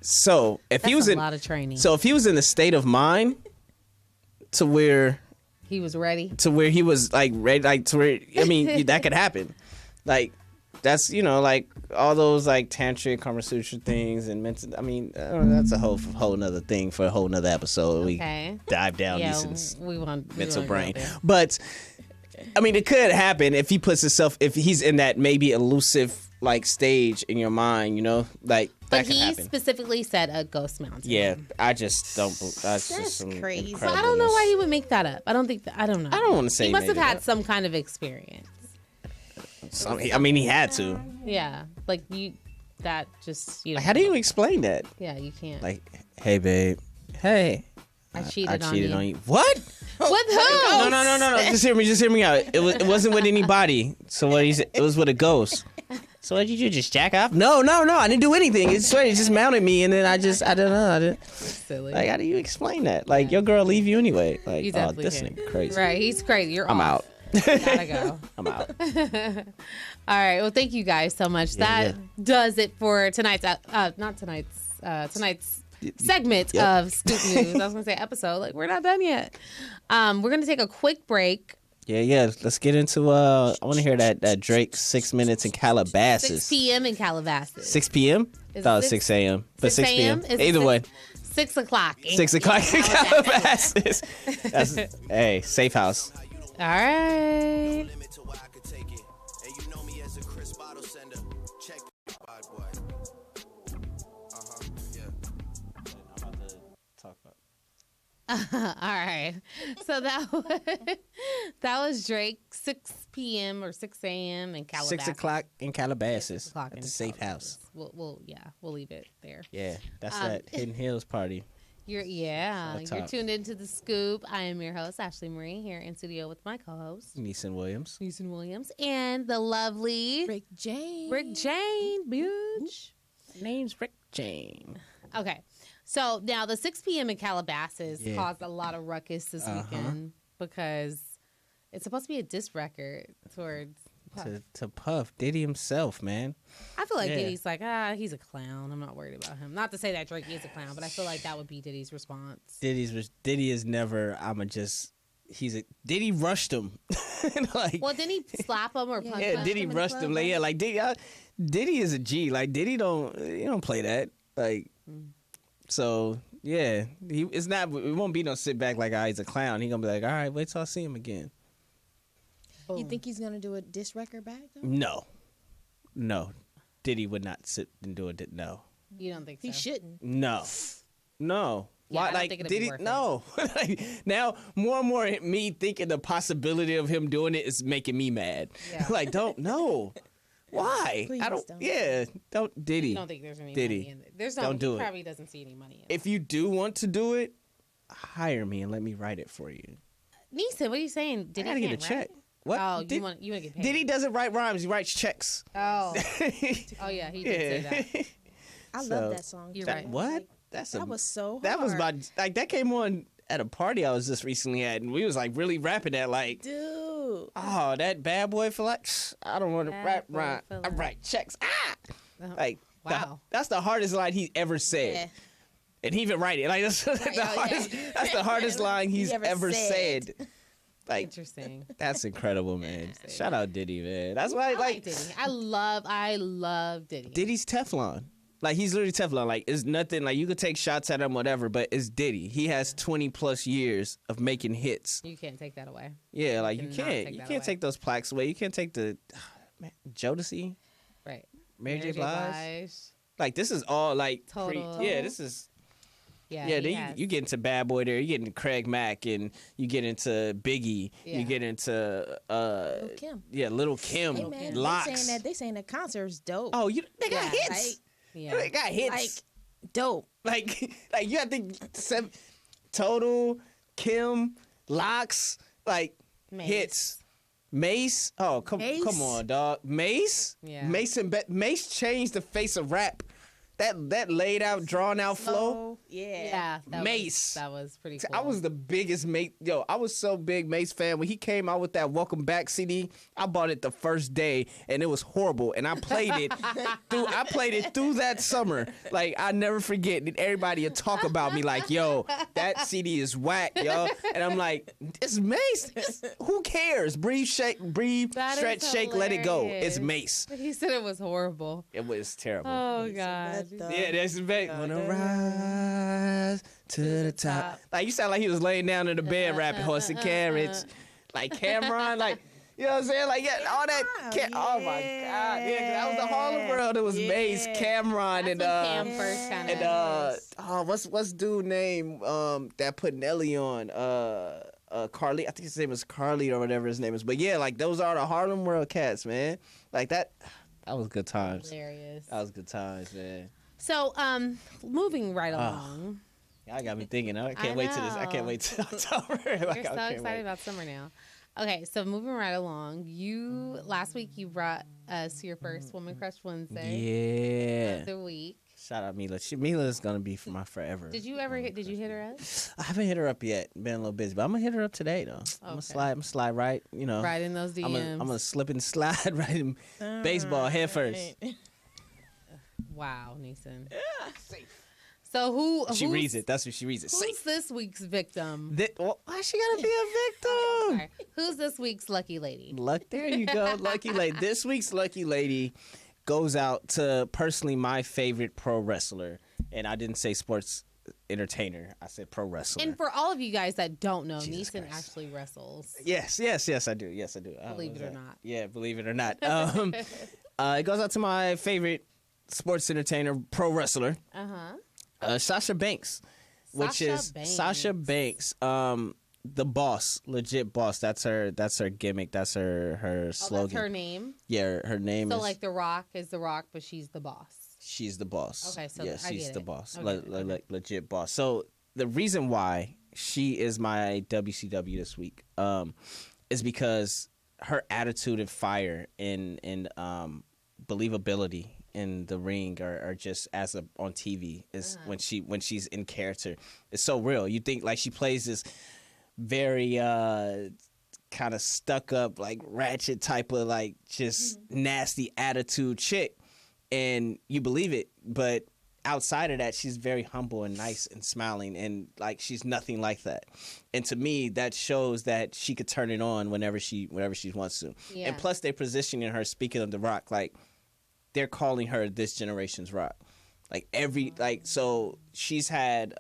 So if That's he was a in lot of training. so if he was in the state of mind to where He was ready. he was like ready, like to where I mean that could happen. Like that's like all those like tantric Kama Sutra things and mental. I mean that's a whole nother thing for a whole nother episode. Okay. We dive down Yeah, Neesin's we want mental go brain, there. but I mean it could happen if he puts himself if he's in that maybe elusive like stage in your mind, like. But That could he happen. specifically said a ghost mountain. Yeah, I just don't. That's just That's some crazy. But I don't know incredibleness. why he would make that up. I don't think. I don't know. I don't want to say He must have made it had up. some kind of experience. I mean, he had to. Yeah, like you. That just you know. How do you explain that? Yeah, you can't. Like, hey, babe. Hey, I I cheated, cheated on you. What? With who? No. Just hear me out. It wasn't with anybody. So what? It was with a ghost. So what did you do? Just jack off? No. I didn't do anything. It's straight. It just mounted me, and then I don't know. Silly. Like, how do you explain that? Like, your girl leave you anyway. Like, You oh, definitely this can. nigga crazy. Right, he's crazy. You're I'm off. out. Gotta go. I'm out. All right. Well, thank you guys so much. That does it for tonight's tonight's segment Yep. of Scoop News. I was gonna say episode. Like we're not done yet. We're gonna take a quick break. Yeah. Let's get into. I want to hear that Drake 6 minutes in Calabasas. 6 p.m. in Calabasas. 6 p.m. Is Thought it it was 6 a.m. But 6 p.m. Is it Either way, 6 o'clock. 6 o'clock in Calabasas. That's hey, safe house. All right. limit to what I could take it. And you know me as a Chris bottle sender. Check bad boy. Yeah. All right. So that was Drake, 6 p.m. or 6 a.m. in Calabasas. 6 o'clock in Calabasas 6 o'clock at in the safe Calabasas. house. We'll leave it there. Yeah, that's that Hidden Hills party. You're tuned into The Scoop. I am your host, Ashley Marie, here in studio with my co-host, Neesin Williams. And the lovely Ryck Jane. bitch. Name's Ryck Jane. Okay. So now the 6 p.m. in Calabasas caused a lot of ruckus this weekend because it's supposed to be a diss record towards Puff. To Puff, Diddy himself, man. I feel like Diddy's like, he's a clown. I'm not worried about him. Not to say that Drake is a clown, but I feel like that would be Diddy's response. Diddy is never, Diddy rushed him. Well, didn't he slap him or punch him? Yeah, Diddy rushed him. Like, Diddy is a G. Like, Diddy don't play that. Like, so, yeah. It won't be no sit back like, he's a clown. He gonna be like, all right, wait till I see him again. Boom. You think he's gonna do a diss record back though? No. Diddy would not sit and do it. No. You don't think so? He shouldn't. No. Yeah, Why? I don't Like think it'd be Diddy? worth it. No. Like, now more and more me thinking the possibility of him doing it is making me mad. Yeah. Like, don't no. Why? Please I don't. don't. Yeah. Don't Diddy. I don't think there's any Diddy. money in it. There's no. Don't do he it. probably doesn't see any money in it. If you do want to do it, hire me and let me write it for you. Neesin, what are you saying? Diddy I gotta get a can't check. write? What? Oh, you want to get paid? Diddy doesn't write rhymes. He writes checks. Oh, oh yeah, he did say that. I So, love that song. You're That- right. What? That was so hard. That was that came on at a party I was just recently at, and we was like really rapping that like, Dude. oh, that bad boy for like, I don't want to Bad rap boy rhyme. for I life. write checks. Like, Wow. that's the hardest line he ever said. Yeah. And he even write it. Like that's that's the hardest line he's He ever ever said. said. Like, Interesting. that's incredible, man. Shout out Diddy, man. That's why I like Diddy. I love Diddy. Diddy's Teflon. Like, he's literally Teflon. Like, it's nothing. Like, you could take shots at him, whatever, but it's Diddy. He has 20 plus years of making hits. You can't take that away. Yeah, like, you cannot can't. take You that can't away. take those plaques away. You can't take the Jodeci, Right. Mary J. Blige. Blige. Like, this is all, like, Total. this is. Yeah. Yeah, he then has. you get into Bad Boy there. You get into Craig Mack, and you get into Biggie. Yeah. You get into Lil' Kim. Yeah, Little Kim, Hey man, Locks. they saying the concert is dope. Oh, they got Yeah, hits. Yeah. They got hits. Like dope. Like you have to Total, Kim, Locks, like Mace. hits. Mace. Oh, come on, dog. Mace. Yeah. Mace changed the face of rap. That laid out, drawn out flow. Oh, yeah. Yeah. That Mace. that was pretty cool. I was the biggest Mace. Yo, I was so big Mace fan when he came out with that Welcome Back CD. I bought it the first day and it was horrible. And I played it through that summer. Like, I never forget. And everybody would talk about me like, yo, that CD is whack, yo. And I'm like, it's Mace. Who cares? Breathe, shake, That is stretch, shake, let it go. hilarious. It's Mace. He said it was horrible. It was terrible. Oh God. Yeah, that's back. Wanna rise to the top. Like, you sound like he was laying down in the bed rapping horse and carrots. Like Cameron, like, you know what I'm saying? Like, yeah, all that. Oh my God. Yeah, that was the Harlem World. It was Mace, Cameron, and Cam first kind of. what's dude name that put Nelly on? Carly. I think his name was Carly or whatever his name is. But yeah, like, those are the Harlem World cats, man. Like that was good times. Hilarious. That was good times, man. So, moving right along. Y'all got me thinking. I can't wait till this. I can't wait till October. You're so excited about summer now. Okay, so moving right along. Last week you brought us your first Woman Crush Wednesday of Yeah. the week. Shout out Mila. Mila's gonna be for my forever. Did you hit her up? I haven't hit her up yet. Been a little busy, but I'm gonna hit her up today though. I'm gonna slide right. You know, Right in those DMs. I'm gonna slip and slide right in baseball head first. Wow, Neesin. Yeah, safe. So She reads it. That's what she reads it. Who's Safe. this week's victim? Why she gotta be a victim? Sorry. Who's this week's lucky lady? There you go, lucky lady. This week's lucky lady goes out to personally my favorite pro wrestler, and I didn't say sports entertainer. I said pro wrestler. And for all of you guys that don't know, Jesus Neesin Christ. actually wrestles. Yes, I do. Yes, I do. Believe it or not. Yeah, believe it or not. It goes out to my favorite sports entertainer, pro wrestler, Sasha Banks. which is Sasha Banks. The boss, legit boss. That's her gimmick. That's her slogan. That's her name. Yeah, her name is. So like The Rock is The Rock, but she's the boss. She's the boss. Okay, so yeah, I she's get the it. boss. Okay. Legit boss. So the reason why she is my WCW this week is because her attitude and fire and believability in the ring are just on TV is when she's in character. It's so real. You think like she plays this very kind of stuck up like ratchet type of like just nasty attitude chick, and you believe it, but outside of that she's very humble and nice and smiling, and like she's nothing like that. And to me that shows that she could turn it on whenever she wants to. Yeah. And plus they're positioning her, speaking of The Rock, like they're calling her this generation's Rock. Like so she's had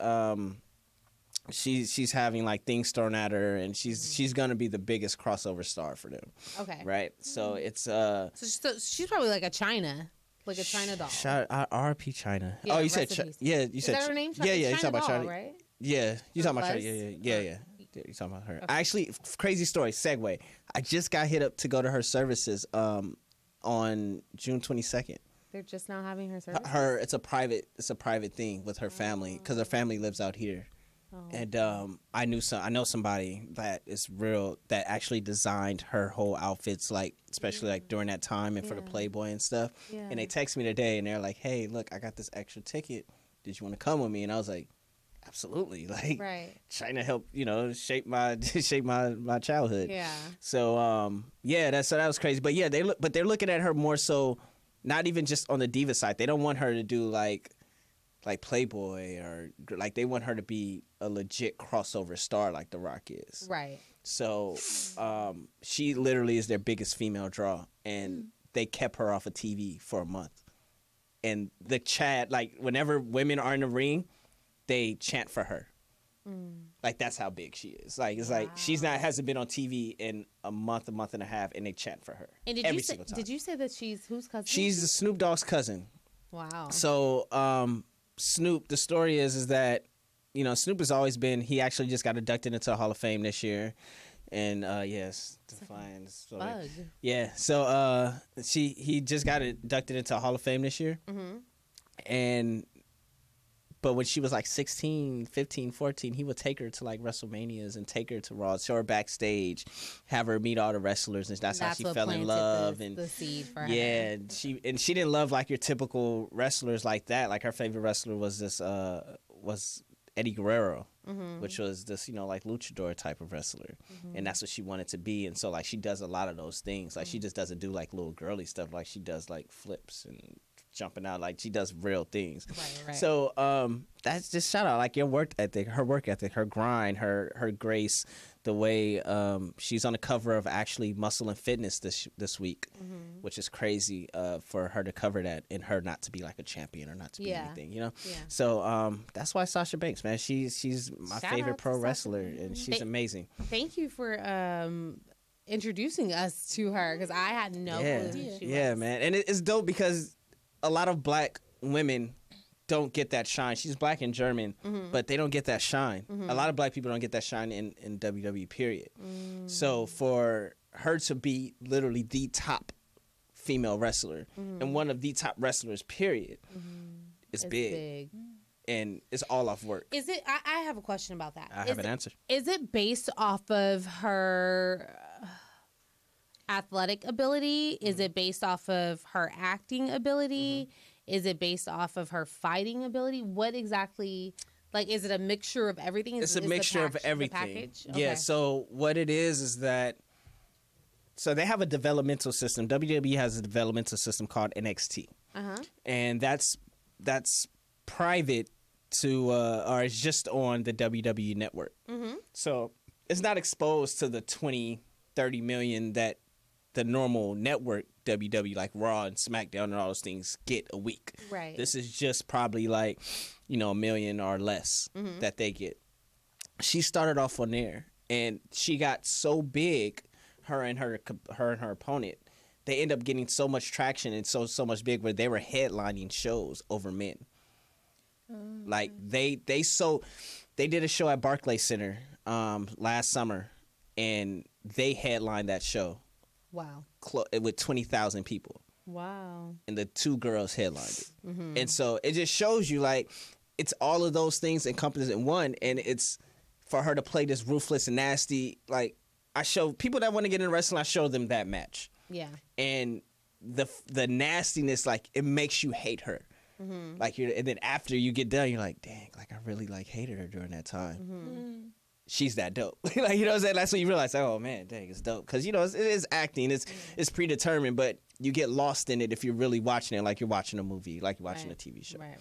she's having like things thrown at her, and she's gonna be the biggest crossover star for them. Okay. Right. So it's so she's probably like a China doll. Shout RP China. Yeah, oh, you said you said is that her name? Yeah, you talking about China, right? Yeah, you talking about China? Yeah. You talking about her? Okay. Actually, crazy story. Segue. I just got hit up to go to her services on June 22nd. They're just now having her services. It's a private thing with her family because her family lives out here. Oh. And I know somebody that is real that actually designed her whole outfits, like especially like during that time and for the Playboy and stuff. Yeah. And they text me today and they're like, "Hey, look, I got this extra ticket. Did you want to come with me?" And I was like, "Absolutely!" Like, trying to help, shape my childhood. Yeah. So that was crazy. But yeah, they're looking at her more so, not even just on the diva side. They don't want her to do like Playboy, or like they want her to be a legit crossover star like The Rock is. Right. So she literally is their biggest female draw, and they kept her off of TV for a month. And the chat, like whenever women are in the ring, they chant for her. Like that's how big she is. Like it's like hasn't been on TV in a month and a half, and they chant for her. And did you say that she's whose cousin? She's Snoop Dogg's cousin. Wow. So Snoop, the story is that Snoop has always been. He actually just got inducted into the Hall of Fame this year, and yes, Define. Bug. Yeah. So he just got inducted into the Hall of Fame this year, But when she was like 16, 15, 14, he would take her to like WrestleManias and take her to Raw, show her backstage, have her meet all the wrestlers, and that's how she fell in love. The seed for her. Yeah, and she didn't love like your typical wrestlers like that. Like her favorite wrestler was was Eddie Guerrero, which was this like luchador type of wrestler, and that's what she wanted to be. And so like she does a lot of those things. Like she just doesn't do like little girly stuff. Like she does like flips and jumping out, like she does real things. Right. So that's just shout out like your work ethic, her grind, her grace, the way she's on the cover of actually Muscle and Fitness this week, which is crazy for her to cover that and her not to be like a champion or not to be anything, So that's why Sasha Banks, man, she's my favorite pro wrestler, and she's amazing. Thank you for introducing us to her, because I had no clue who she was. Man, and it's dope because a lot of black women don't get that shine. She's black and German, but they don't get that shine. A lot of black people don't get that shine in WWE, period. So for her to be literally the top female wrestler and one of the top wrestlers, period, is big. And it's all off work. Is it? I have a question about that. I have an answer. Is it based off of her athletic ability? Is it based off of her acting ability? Is it based off of her fighting ability? What exactly, like, is it a mixture of everything? It's a mixture of everything. Okay. Yeah, so what it is that, so they have a developmental system. WWE has a developmental system called NXT. And that's private to, or it's just on the WWE network. So it's not exposed to the 20, 30 million that the normal network WWE, like Raw and SmackDown and all those things, get a week. Right. This is just probably like, a million or less that they get. She started off on there, and she got so big, her and her opponent, they end up getting so much traction and so much big where they were headlining shows over men. Like they so They did a show at Barclays Center last summer, and they headlined that show. Wow. With 20,000 people. Wow. And the 2 girls headlined it. And so it just shows you, like, it's all of those things encompassed in one, and it's for her to play this ruthless and nasty. Like, I show people that want to get into wrestling, I show them that match. Yeah. And the nastiness, like, it makes you hate her. Like, and then after you get done, you're like, dang, like, I really, like, hated her during that time. She's that dope. Like, you know what I'm saying? That's when you realize, oh, man, dang, it's dope. Because, you know, it is acting. It's predetermined, but you get lost in it if you're really watching it like you're watching a movie, like you're watching a TV show. Right.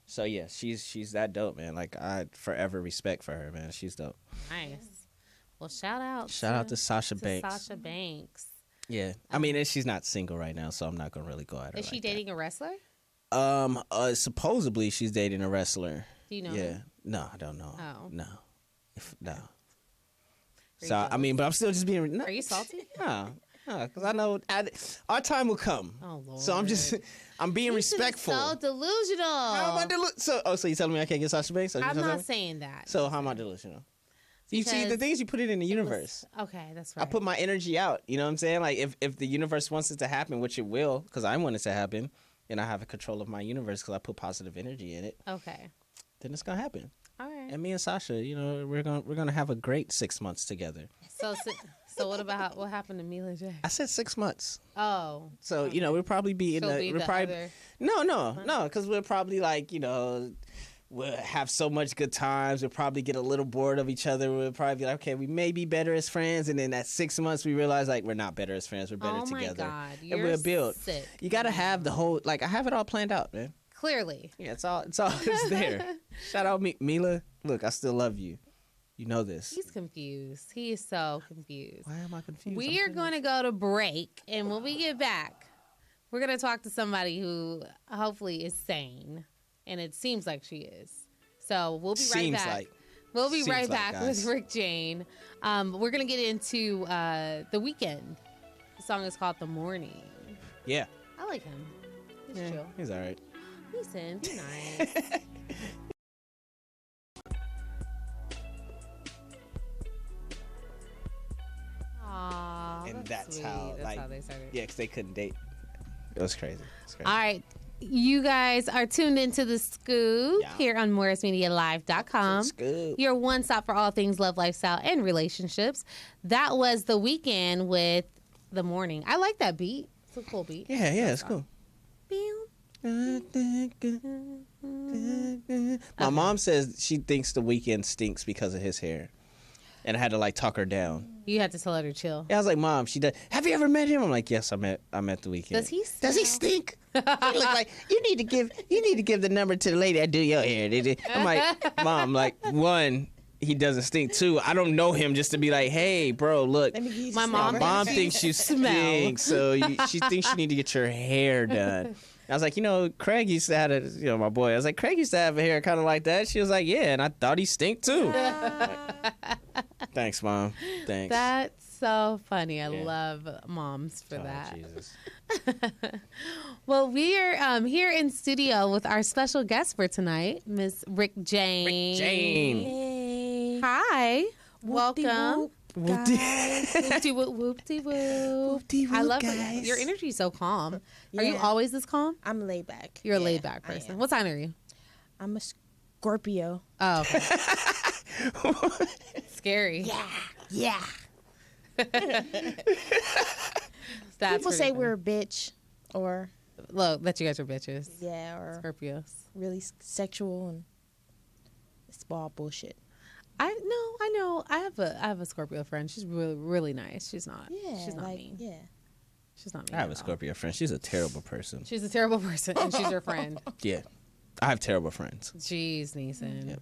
So, yeah, she's that dope, man. Like, I forever respect for her, man. She's dope. Nice. Well, shout out to Sasha Banks. Sasha Banks. Yeah. I mean, and she's not single right now, so I'm not going to really go at her. Is she dating a wrestler? Supposedly she's dating a wrestler. Do you know? Yeah. him? No, I don't know. Oh. No. No. So, I mean, but I'm still just being... No, Are you salty? No. Because I know our time will come. Oh, Lord. So I'm being respectful. So delusional. How am I delusional? So you telling me I can't get Sasha Banks? I'm not saying that. So how am I delusional? You see, the thing is, you put it in the universe. Okay, that's right. I put my energy out. You know what I'm saying? Like, if the universe wants it to happen, which it will, because I want it to happen, and I have a control of my universe because I put positive energy in it. Okay. Then it's gonna happen. All right. And me and Sasha, you know, we're gonna have a great 6 months together. So what happened to Mila J? I said 6 months. Oh. So you know, we'll probably be in no, because we'll probably, like, you know, we'll have so much good times. We'll probably get a little bored of each other. We'll probably be like, okay, we may be better as friends. And then at 6 months, we realize, like, we're not better as friends. We're better together. Oh, my God. And we'll build. Sick. You got to have the whole, like, I have it all planned out, man. Clearly. Yeah, it's there. Shout out Mila. Look, I still love you. You know this. He's confused. He is so confused. Why am I confused? We are going to go to break. And when we get back, we're going to talk to somebody who hopefully is sane. And it seems like she is. So we'll be right back. We'll be right back with Ryck Jane. We're going to get into The Weeknd. The song is called The Morning. Yeah. I like him. He's chill. He's all right. Neesin, be nice. Aww, And that's sweet. how, That's like, how they started. Yeah, because they couldn't date. It was crazy. All right. You guys are tuned into The Scoop here on MorrisMediaLive.com. Scoop. Your one stop for all things love, lifestyle, and relationships. That was The Weeknd with The Morning. I like that beat. It's a cool beat. Yeah, it's cool. My mom says she thinks The Weeknd stinks because of his hair. And I had to, like, talk her down. You had to tell her to chill. Yeah, I was like, Mom, have you ever met him? I'm like, yes, I met The Weeknd. Does he stink? He look like you need to give the number to the lady that do your hair. I'm like, Mom, like, one, he doesn't stink. Two, I don't know him just to be like, hey, bro, look, my mom thinks you stink, so she thinks you need to get your hair done. I was like, you know, Craig used to have my boy. I was like, Craig used to have a hair kind of like that. She was like, yeah, and I thought he stink too. Like, thanks, Mom. Thanks. That's so funny. I love moms for that. Jesus. Well, we are here in studio with our special guest for tonight, Miss Ryck Jane. Ryck Jane. Hey. Hi. Welcome. Whoop-de-whoop, Whoopty whoop, whoopty whoop. Whoop-de-whoop, I love guys. your energy is so calm. Are you Yeah. always this calm? I'm laid back. You're a Yeah, laid back I person. am. What sign are you? I'm a Scorpio. Oh, okay. Scary. Yeah. That's People pretty say funny. we're a bitch or Look, that you guys are bitches. yeah, or Scorpios. really sexual, and it's all bullshit. I know. I have a Scorpio friend. She's really, really nice. She's not. Yeah, She's not like, mean. Yeah. She's not mean. I have at a all. Scorpio friend. She's a terrible person. She's a terrible person, and she's your friend. Yeah. I have terrible friends. Jeez, Neesin. Yep.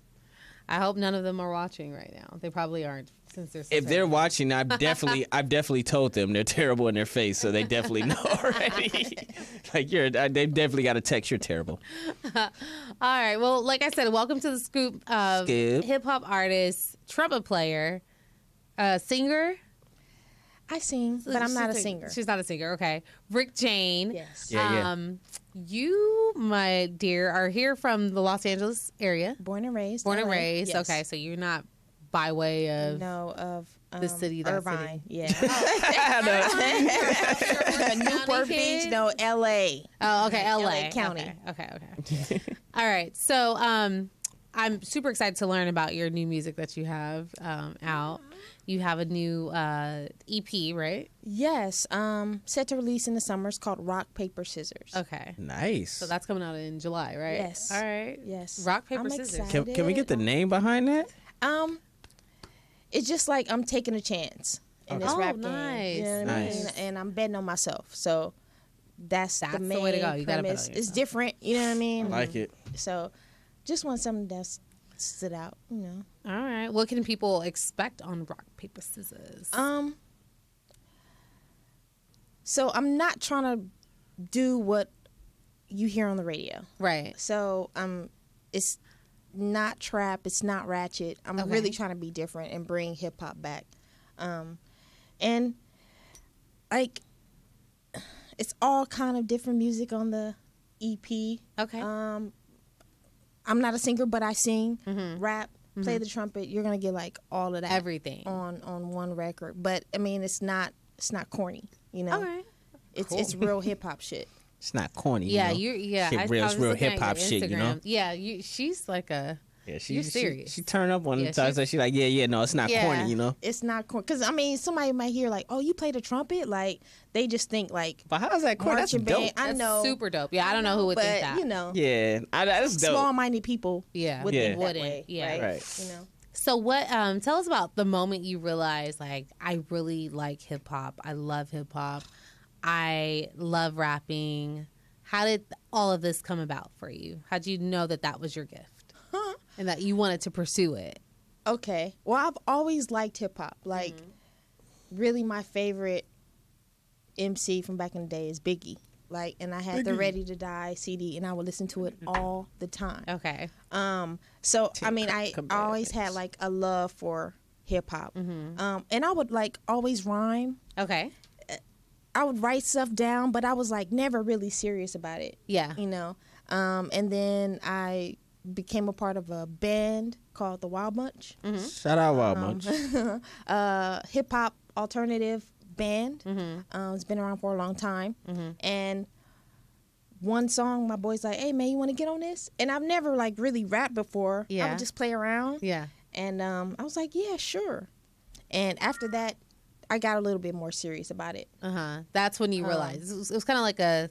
I hope none of them are watching right now. They probably aren't, since they're. So If they're terrible. watching, I've definitely told them they're terrible in their face, so they definitely know already. Like they definitely got a text. You're terrible. All right. Well, like I said, welcome to The Scoop. Scoop. Hip hop artist, trumpet player, singer. I sing, but I'm not a singer. She's not a singer. Okay. Ryck Jane. Yes. Yeah. You, my dear, are here from the Los Angeles area. Born and raised. Born and LA. raised. Yes. Okay, so you're not by way of of the city. That Irvine. city. Yeah. Newport Beach. Kid? No, L.A. Oh, okay, LA. LA County. Okay. All right. So, I'm super excited to learn about your new music that you have out. You have a new EP, right? Yes. Set to release in the summer. It's called Rock, Paper, Scissors. Okay. Nice. So that's coming out in July, right? Yes. All right. Yes. Rock, paper, I'm scissors. excited. Can we get the name behind that? It's just like I'm taking a chance in this Oh, rap nice. game. You know what I mean? Nice. And I'm betting on myself. So that's the the main way to go. You gotta bet on premise. It's yourself. different. You know what I mean? I like it. So just want something that stood out. You know. All right. What can people expect on Rock, Paper, Scissors? So I'm not trying to do what you hear on the radio. Right. So it's not trap, it's not ratchet. I'm Okay. really trying to be different and bring hip hop back. And like it's all kind of different music on the EP. Okay. I'm not a singer, but I sing, rap, play the trumpet. You're gonna get like all of that, Everything. on one record. But I mean, it's not corny, you know. All right. It's real hip hop shit. It's not corny. Yeah, you know? yeah. Shit, I real, was it's real looking at hip hop your shit. You know. Instagram. Yeah, she's like a. Yeah, You're serious. She turn up one Yeah, time, so she like, yeah, no, it's not Yeah. corny, you know. It's not corny because I mean, somebody might hear like, "Oh, you play the trumpet," like they just think like But how's that corny? That's marching dope. band. I That's know, super dope. Yeah, I don't know who would but think that. you know, Yeah, that's dope. small-minded people, Yeah. would Yeah. think that Wouldn't. way, Yeah. right? Right. You know, So what? Tell us about the moment you realized, like, I really like hip hop. I love hip hop. I love rapping. How did all of this come about for you? How did you know that that was your gift and that you wanted to pursue it? okay. Well, I've always liked hip hop. Like, really, my favorite MC from back in the day is Biggie. Like, and I had the Ready to Die CD, and I would listen to it all the time. Okay. So I mean, I always had like a love for hip hop, and I would like always rhyme. Okay. I would write stuff down, but I was like never really serious about it. Yeah. You know. And then I became a part of a band called the Wild Bunch, Shout out Wild Bunch. hip hop alternative band. It's been around for a long time, and one song, my boy's like, "Hey man, you want to get on this?" And I've never like really rapped before. I Yeah. would just play around. Yeah. And I was like, "Yeah, sure." And after that, I got a little bit more serious about it. That's when you realized it was kind of like a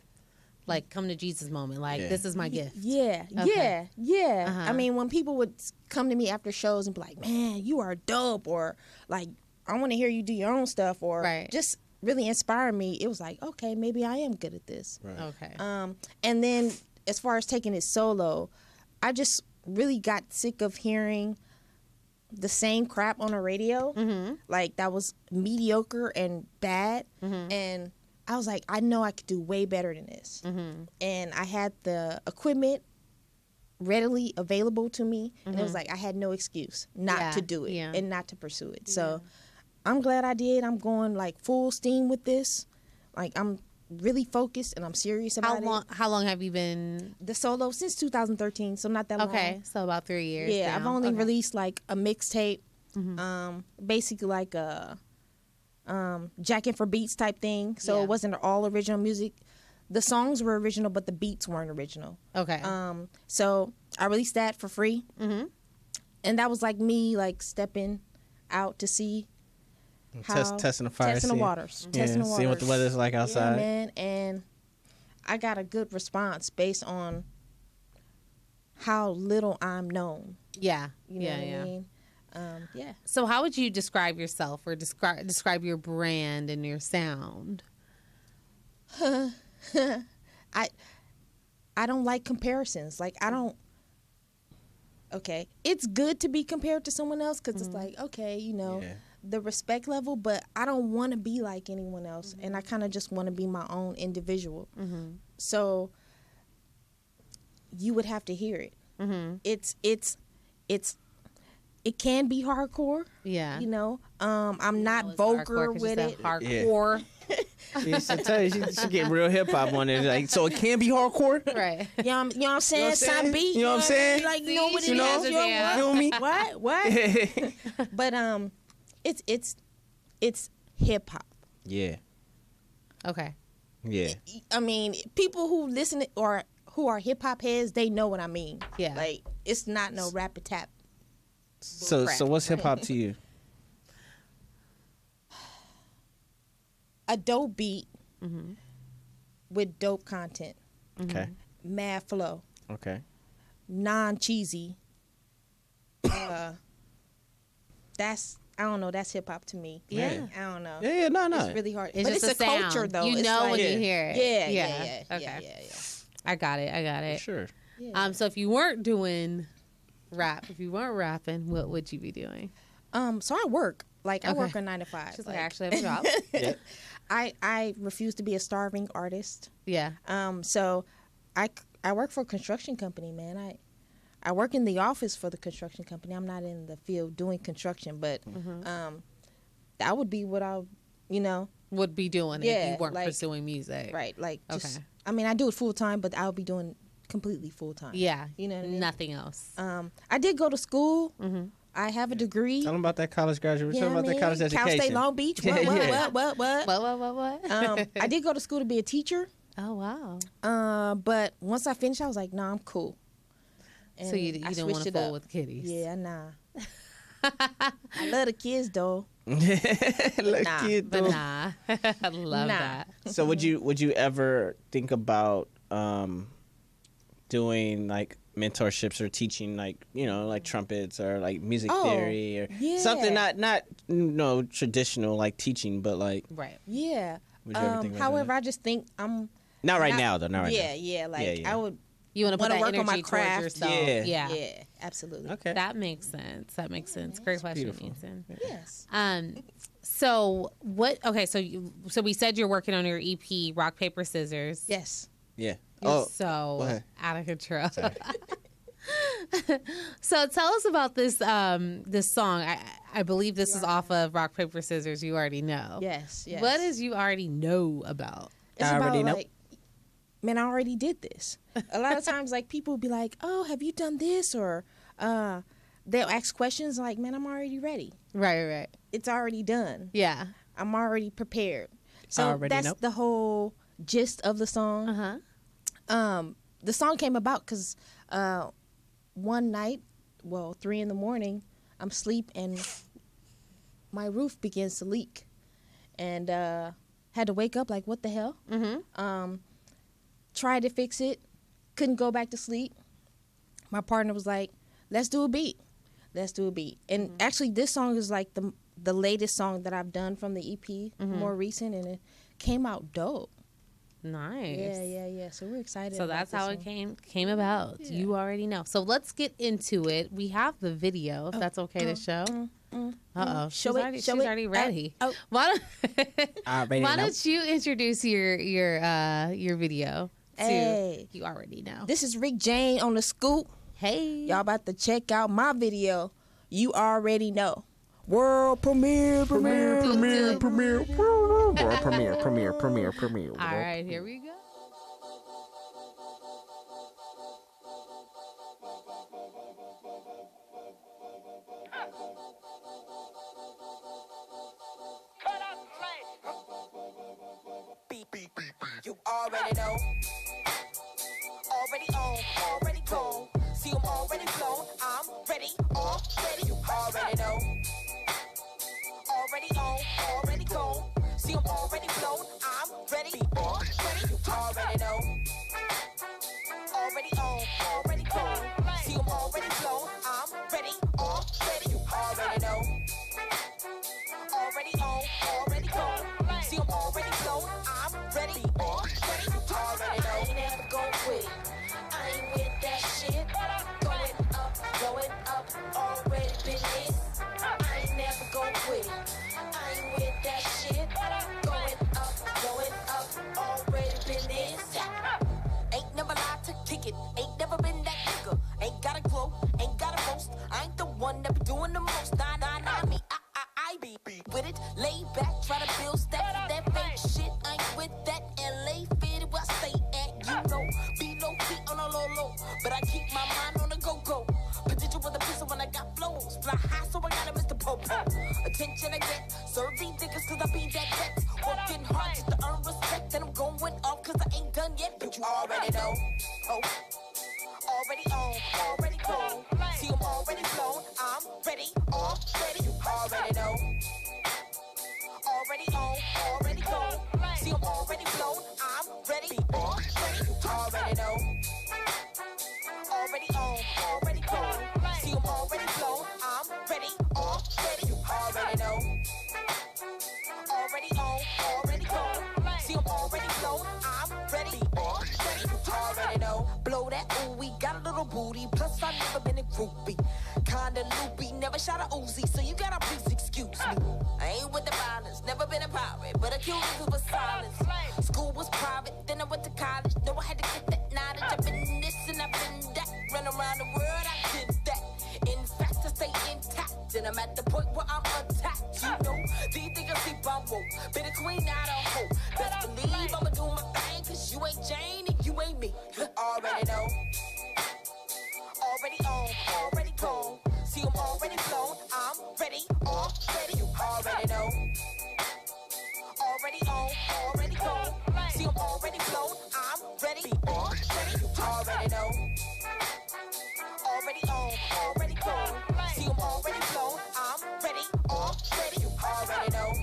come to Jesus moment. Like, Yeah. this is my gift. Yeah, Okay. yeah. I mean, when people would come to me after shows and be like, "Man, you are dope," or like, "I want to hear you do your own stuff," or Right. just really inspire me, it was like, okay, maybe I am good at this. Okay. And then as far as taking it solo, I just really got sick of hearing the same crap on the radio. Like, that was mediocre and bad. And I was like, I know I could do way better than this. And I had the equipment readily available to me. And it was like, I had no excuse not Yeah, to do it yeah. and not to pursue it. So I'm glad I did. I'm going like full steam with this. Like, I'm really focused and I'm serious about How long have you been? it. The solo since 2013, so not that long. Okay, so about 3 years. Yeah, I've now. only Okay. released like a mixtape, basically like a jacking for beats type thing. So Yeah. it wasn't all original music. The songs were original, but the beats weren't original. Okay. So I released that for free, and that was like me like stepping out to see how Testing the fire, testing the seeing- waters, Yeah, testing the seeing what the waters. weather's like Yeah, outside. man, and I got a good response based on how little I'm known. yeah. You know yeah. what yeah. I mean? Yeah. So how would you describe yourself or describe your brand and your sound? I don't like comparisons. Like, I don't. Okay, it's good to be compared to someone else because it's like, okay, you know, Yeah. the respect level, but I don't want to be like anyone else, and I kind of just want to be my own individual. So you would have to hear it. It's it can be hardcore. Yeah. You know, I'm not It's vulgar hardcore 'cause with it's it. that hardcore. She tell you, she get real hip hop on it. Like, so it can be hardcore. Right. You know what I'm saying? You know what I'm Some saying? beat. You know what I'm saying? Like, you know what See, it you know? is. You know Yeah. Feel me? What? But it's hip hop. Yeah. Okay. Yeah. I mean, people who listen or who are hip hop heads, they know what I mean. Yeah. Like, it's not no rap a tap. So crap. so what's hip hop to you? A dope beat with dope content, Okay. mad flow, Okay. non cheesy. That's I don't know. That's hip hop to me. Yeah. I don't know. Yeah. No. It's really hard. It's but just it's a sound. culture, though. You It's know like, when you hear it. Yeah. Okay. Yeah. I got it. Sure. So if you weren't doing rap, if you weren't rapping, what would you be doing? So I work. Like, I Okay. work a 9 to 5. Just like, I actually have a job. Yeah. I refuse to be a starving artist. Yeah. So I work for a construction company, man. I work in the office for the construction company. I'm not in the field doing construction, but that would be what I, Would be doing if Yeah, you weren't like- pursuing music. right, like just. Okay. I mean, I do it full time, but I'll be doing completely full time. Yeah. You know what I mean? Nothing else. I did go to school. I have a degree. Tell them about that college graduate. Yeah, Tell them about that college education. Cal State Long Beach. What? Yeah. What? What? I did go to school to be a teacher. Oh, wow. But once I finished, I was like, nah, I'm cool. So you I don't want switched to it fool up. with kiddies. Yeah, nah. I love the kids though. Look, Nah, kid, But though. nah. I love Nah. that. So would you ever think about doing like mentorships or teaching like trumpets or like music Oh, theory or yeah. something not traditional like teaching, but like Right. Yeah. Would you ever think about However, that? I just think I'm not right now though. Not right yeah, now. yeah. Like Yeah. I would You want to put wanna that work on energy my towards craft. yourself. Yeah. Yeah. absolutely. Okay. That makes sense. Great question, Neesin. Yes. So what? Okay, so we said you're working on your EP, Rock Paper Scissors. Yes. Yeah. You're Go so ahead. out of control. So tell us about this this song. I believe this is off of Rock Paper Scissors. You already know. Yes. Yes. What is you already know about? It's I already about know. like, man, I already did this. A lot of times, like people will be like, "Oh, have you done this?" Or they'll ask questions like, "Man, I'm already ready. Right. It's already done. Yeah. I'm already prepared." So Already that's know. the whole gist of the song. The song came about because one night, 3 a.m, I'm asleep and my roof begins to leak, and had to wake up like, what the hell? Tried to fix it, couldn't go back to sleep. My partner was like, let's do a beat. And actually, this song is like the latest song that I've done from the EP, more recent, and it came out dope. Nice. Yeah. So we're excited. So about that's this how one. it came about. You already know. So let's get into it. We have the video, if that's okay to show. Uh-oh. She's Show it, already, show she's it. already ready. Oh. Why Already why know. don't you introduce your video to Hey. You Already Know. This is Rick Jane on the scoop. Hey. Y'all about to check out my video. You already know. World premiere. Do it. Premiere. All right, here we go. Beep, beep, beep, beep. You already know. Already on, already gone. See, I'm already flown. I'm ready, already. You already know. Already on, already gone. See, I'm already flown. I'm ready, already. You already know. Already on, already gone. See, I'm already flown. I'm ready, already. You already know. Already on, already gone. See, I'm already flown. I'm ready, already. You already but I keep my mind on the go-go. Potential with a pistol when I got flows. Fly high, so I gotta miss the po-po. Attention I get, serve these niggas cause I be that vet. Working hard just to earn respect, and I'm going off cause I ain't done yet. But you already know, oh, already on, already gone. See I'm already flown, I'm ready, already, you already know. Already on, already gone. See I'm already flown, I'm ready, already, you already know. Already on, already gone. See I'm already flown, I'm ready, already, you already know. Already on, already gone. See I'm already flown, I'm ready, already, you already know. Blow that ooh, we got a little booty, plus I never been a groupie. Kinda loopy, never shot a Uzi, so you gotta please excuse me. I ain't with the violence, never been a pirate, but I killed niggas with silence. School was private, then I went to college. Know I had to get that knowledge. I've been this and I've been that. Run around the world, I did that. In fact, I stay intact, and I'm at the point where I'm attacked. You know, these niggas think I'm woke, been a queen, not a hoe. Best believe I'ma do my thing, cause you ain't Jane and you ain't me. Already know. Already on, already gone. See I'm already flown, I'm ready, already, you already know. Already on, already gone. See I'm already flown, I'm ready, already, you already know. Already on, already gone. See I'm already flown, I'm ready, already, you already know.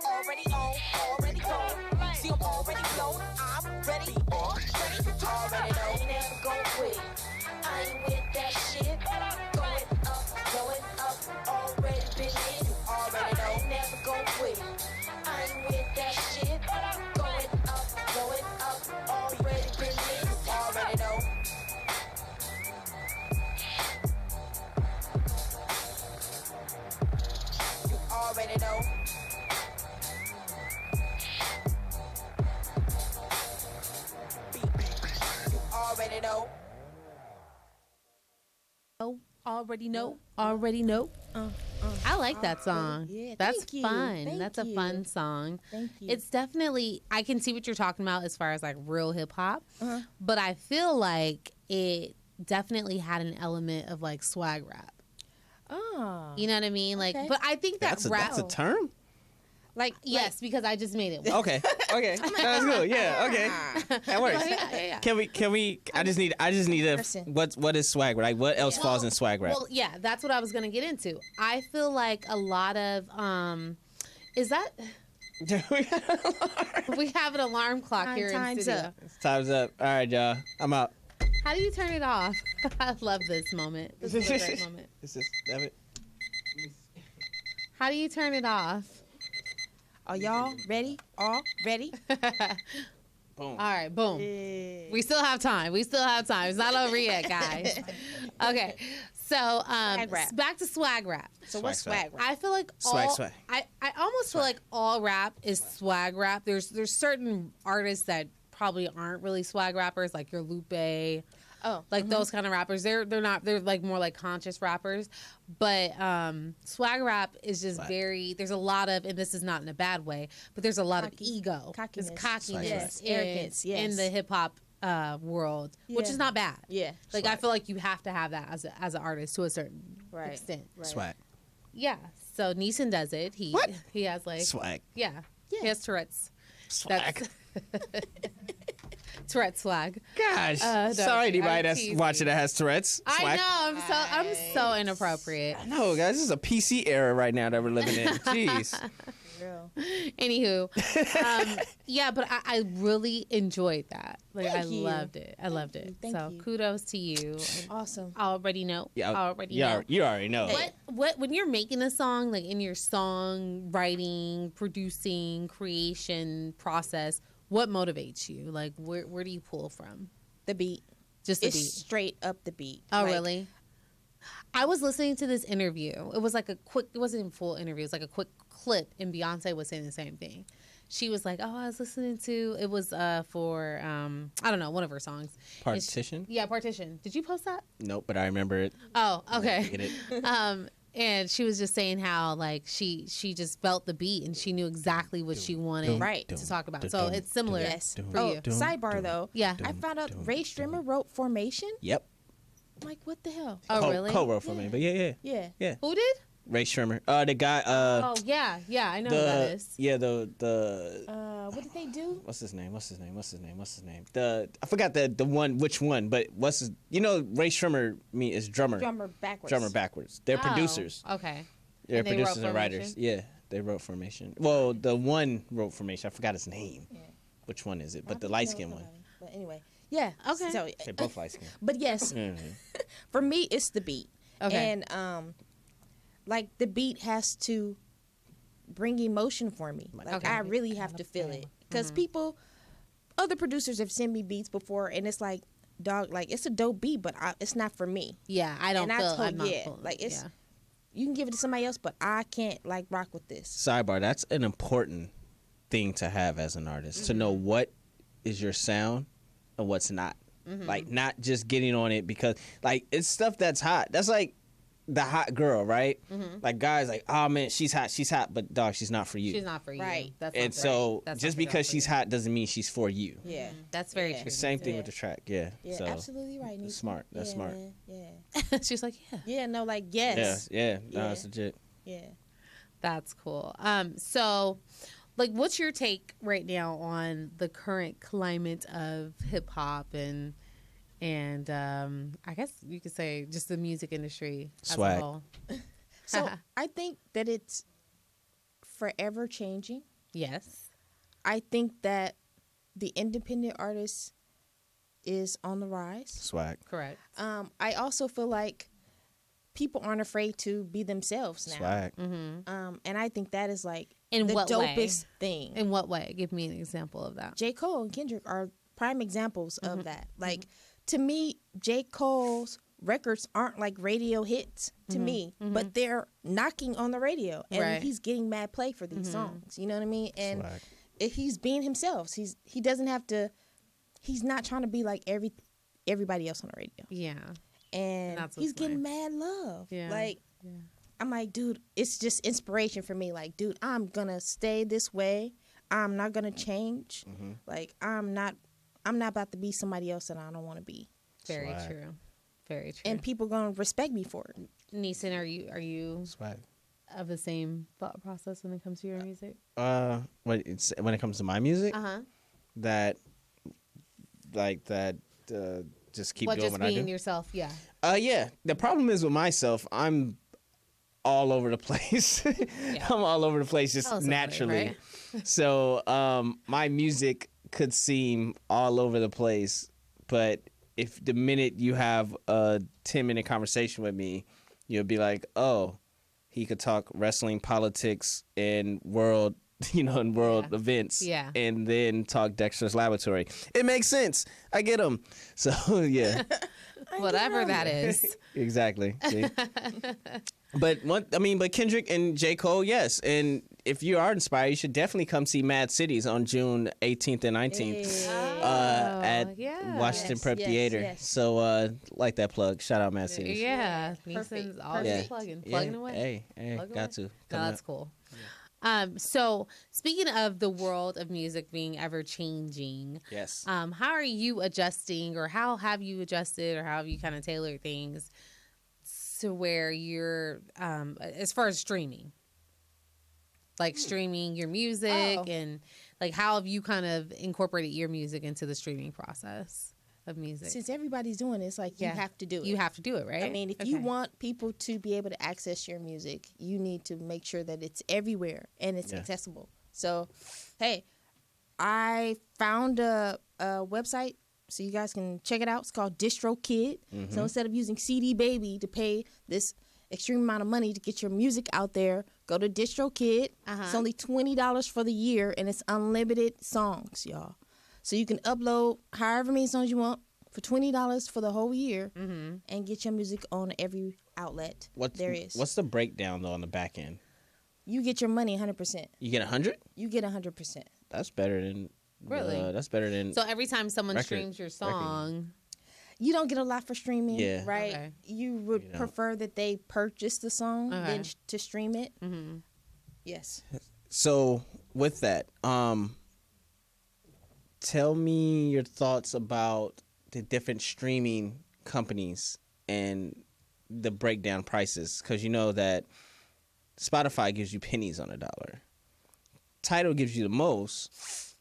Already on, already gone. See I'm already flown, I'm ready, already, you already know. I ain't never gon' quit. I ain't with that shit. Going up, already been in. You already know. I ain't never gon' quit. I ain't with that shit. Going up, already been in. You already know. You already know. You already know. Oh, already know. Already know. I like that song. Yeah, that's thank you. fun. Thank That's a you. fun song. Thank you. It's definitely, I can see what you're talking about as far as like real hip hop, but I feel like it definitely had an element of like swag rap. Oh. You know what I mean? Like, Okay. but I think that rap, That's a term. like, yes, because I just made it. Okay. That's good. Yeah. Okay. That works. Yeah. Can we? I just need a. Listen. What is swag rap? Like, what else falls in swag rap? Well, yeah, that's what I was gonna get into. I feel like a lot of is that we have an alarm clock here in Time's studio. up. Time's up. All right, y'all. I'm out. How do you turn it off? I love this moment. This is a great moment. Is this damn it? How do you turn it off? Are y'all ready? All ready? Boom. All right, boom. We still have time. It's not over yet, guys. Okay, so Swag rap. back to swag rap. So what's swag rap? I feel like Swag. I almost feel like all rap is swag rap. There's certain artists that probably aren't really swag rappers, like your Lupe. Oh, Like those kind of rappers, they're like more like conscious rappers, but swag rap is just very. There's a lot of, and this is not in a bad way, but there's a lot of ego, cockiness. There's cockiness, Yes, in- arrogance, yes. in the hip hop world, which Yeah. is not bad. Yeah. like I feel like you have to have that as an artist to a certain Right. extent. Right. Swag. Yeah. So Neesin does it. He has like Swag. Yeah. He has Tourette's. Swag. Tourette swag. Gosh. No, Sorry, I'm anybody that's teasing. watching that has Tourette's. Swag. I know. I'm so inappropriate. No, guys, this is a PC era right now that we're living in. Jeez. Real. Anywho, yeah, but I really enjoyed that. Like Thank I you. loved it. I loved it. Thank so you. kudos to you. Awesome. I already know. Yeah, I already know. You already know. What when you're making a song, like in your song writing, producing, creation process, what motivates you? Like where do you pull from? The beat. Just the It's beat. straight up the beat. Oh, Like, really? I was listening to this interview. It was like a quick, it wasn't a full interview. It was like a quick clip, and Beyonce was saying the same thing. She was like, oh, I was listening to, it was for, I don't know, one of her songs. And Partition? yeah, Partition. Did you post that? Nope, but I remember it. Oh, okay. Get it. And she was just saying how like she just felt the beat and she knew exactly what she wanted to talk about. So it's similar. Yes. For Oh, you. sidebar though. Yeah. I found out Ray Strimmer wrote Formation. Yep. I'm like, what the hell? Oh, really? Co-wrote for me, but yeah. Yeah. Who did? Ray Strimmer. The guy. Oh yeah, I know who that is. Yeah, the What did they do? what's his name? I forgot the one, which one, but what's his, Ray Strimmer is drummer. Drummer backwards. Drummer backwards. They're Oh, producers. Okay. They're And they wrote producers and writers. Formation? Yeah, they wrote Formation. Well, the one wrote Formation. I forgot his name. Yeah. Which one is it? I But the think light I skinned know one. about him. But anyway, yeah. Okay. So, They're both light skinned. but yes, for me, it's the beat. Okay. And like the beat has to bring emotion for me. Like Okay. I really have to feel it because other producers have sent me beats before, and it's like, dog, like it's a dope beat, but it's not for me. Yeah, I don't And feel. I told I'm not yeah, feeling like it, it's yeah. you can give it to somebody else, but I can't like rock with this. Sidebar, that's an important thing to have as an artist, to know what is your sound and what's not. Like, not just getting on it because, like, it's stuff that's hot. That's like the hot girl, right? Like, guys, like, oh man, she's hot, but dog, she's not for you. She's not for you. Right. That's not And for so, you. That's just not because for she's you. hot doesn't mean she's for you. Yeah. That's very Yeah. true. Same thing Yeah. with the track, yeah. Yeah, So, absolutely right. Neesin. that's smart. That's Yeah, smart. man. Yeah. She's like, yeah, Yeah, no, like Yeah, yes. yeah, no, Yeah. it's legit. Yeah. that's cool. So, like, what's your take right now on the current climate of hip hop and I guess you could say just the music industry as Swag. a whole? So I think that it's forever changing. Yes. I think that the independent artist is on the rise. Swag. Correct. I also feel like people aren't afraid to be themselves now. Swag. And I think that is like In the what way? dopest thing. In what way? Give me an example of that. J. Cole and Kendrick are prime examples of that. Like, to me, J. Cole's records aren't like radio hits to me, but they're knocking on the radio, and Right. he's getting mad play for these songs. You know what I mean? And Swag. he's being himself. He doesn't have to. He's not trying to be like everybody else on the radio, Yeah. and That's he's what's getting nice. mad love. Yeah. Like, Yeah. I'm like, dude, it's just inspiration for me. Like, dude, I'm gonna stay this way. I'm not gonna change. Like, I'm not about to be somebody else that I don't want to be. Very Swag. true. Very true. And people gonna respect me for it. Neesin, are you Swag. of the same thought process when it comes to your music? When it comes to my music, Uh-huh. that just keep What, doing just what I being do. yourself? Yeah. Yeah. The problem is with myself, I'm all over the place. I'm all over the place just Tell us about it, naturally. right? So my music could seem all over the place, but if the minute you have a 10-minute conversation with me, you'll be like, oh, he could talk wrestling, politics, and world events, Yeah. and then talk Dexter's Laboratory. It makes sense. I get him. So yeah, Whatever that is. exactly. See? But Kendrick and J. Cole, yes. And if you are inspired, you should definitely come see Mad Cities on June 18th and 19th at yeah. Washington Yes, Prep yes, Theater. yes. So like that plug. Shout out Mad Cities. Yeah. Perfect. Neeson's always Yeah. plugging away. Hey, Plug got away. to. No, that's cool. So speaking of the world of music being ever changing, Yes. how are you adjusting, or how have you adjusted, or how have you kind of tailored things to where you're, as far as streaming, like streaming your music, and like how have you kind of incorporated your music into the streaming process of music? Since everybody's doing it, it's like you have to do it. You have to do it, right? I mean, if you want people to be able to access your music, you need to make sure that it's everywhere and it's accessible. So, hey, I found a website so you guys can check it out. It's called DistroKid. So instead of using CD Baby to pay this extreme amount of money to get your music out there, go to DistroKid. It's only $20 for the year, and it's unlimited songs, y'all. So you can upload however many songs you want for $20 for the whole year, and get your music on every outlet there is. What's the breakdown though on the back end? You get your money 100%. You get 100? You get 100%. That's better than Really? That's better than So every time someone Record- streams your song, you don't get a lot for streaming, Yeah. right? Okay. You would prefer that they purchase the song than to stream it. Yes. So with that, tell me your thoughts about the different streaming companies and the breakdown prices, because you know that Spotify gives you pennies on a dollar. Tidal gives you the most,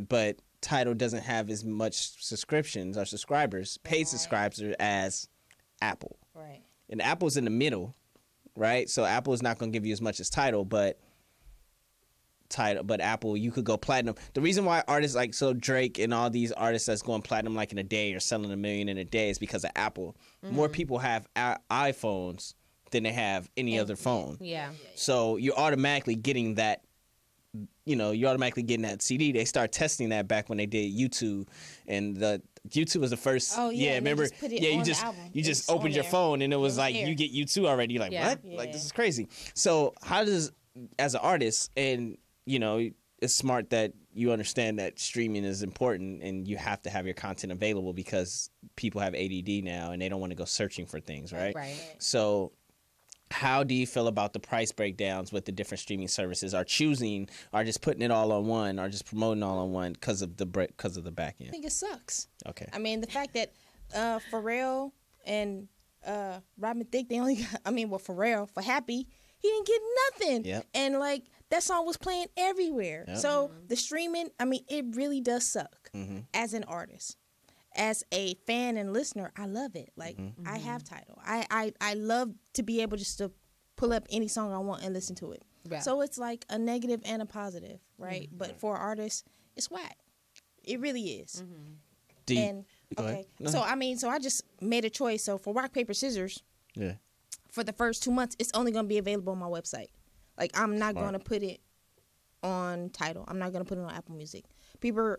but Tidal doesn't have as much subscriptions or subscribers, paid subscribers, as Apple. Right. And Apple's in the middle, right? So Apple is not going to give you as much as Tidal, but Apple, you could go platinum. The reason why artists like Drake and all these artists that's going platinum like in a day or selling $1 million in a day is because of Apple. More people have iPhones than they have any other phone. Yeah. So you're automatically getting that. You're automatically getting that CD. They start testing that back when they did YouTube, and the YouTube was the first. Oh yeah, remember? Just put it yeah, on you just the album. you just It's opened on your there. phone, and it was It's like there. you get YouTube already. You're like, Yeah. what? Like, this is crazy. So how does, as an artist, and it's smart that you understand that streaming is important, and you have to have your content available because people have ADD now, and they don't want to go searching for things, right? Right. So how do you feel about the price breakdowns with the different streaming services? Are choosing, or just putting it all on one, or just promoting all on one because of the back end? I think it sucks. Okay. I mean, the fact that Pharrell and Robin Thicke, they only got, Pharrell, for Happy, he didn't get nothing. Yep. And that song was playing everywhere. Yep. So the streaming, it really does suck as an artist. As a fan and listener, I love it. I have Tidal. I love to be able just to pull up any song I want and listen to it. Yeah. So it's like a negative and a positive, right? But for artists, it's whack. It really is. Do you- And go ahead. okay, No. so I just made a choice. So for rock paper scissors, Yeah. for the first 2 months, it's only going to be available on my website. I'm not Smart. going to put it on Tidal. I'm not going to put it on Apple Music. People,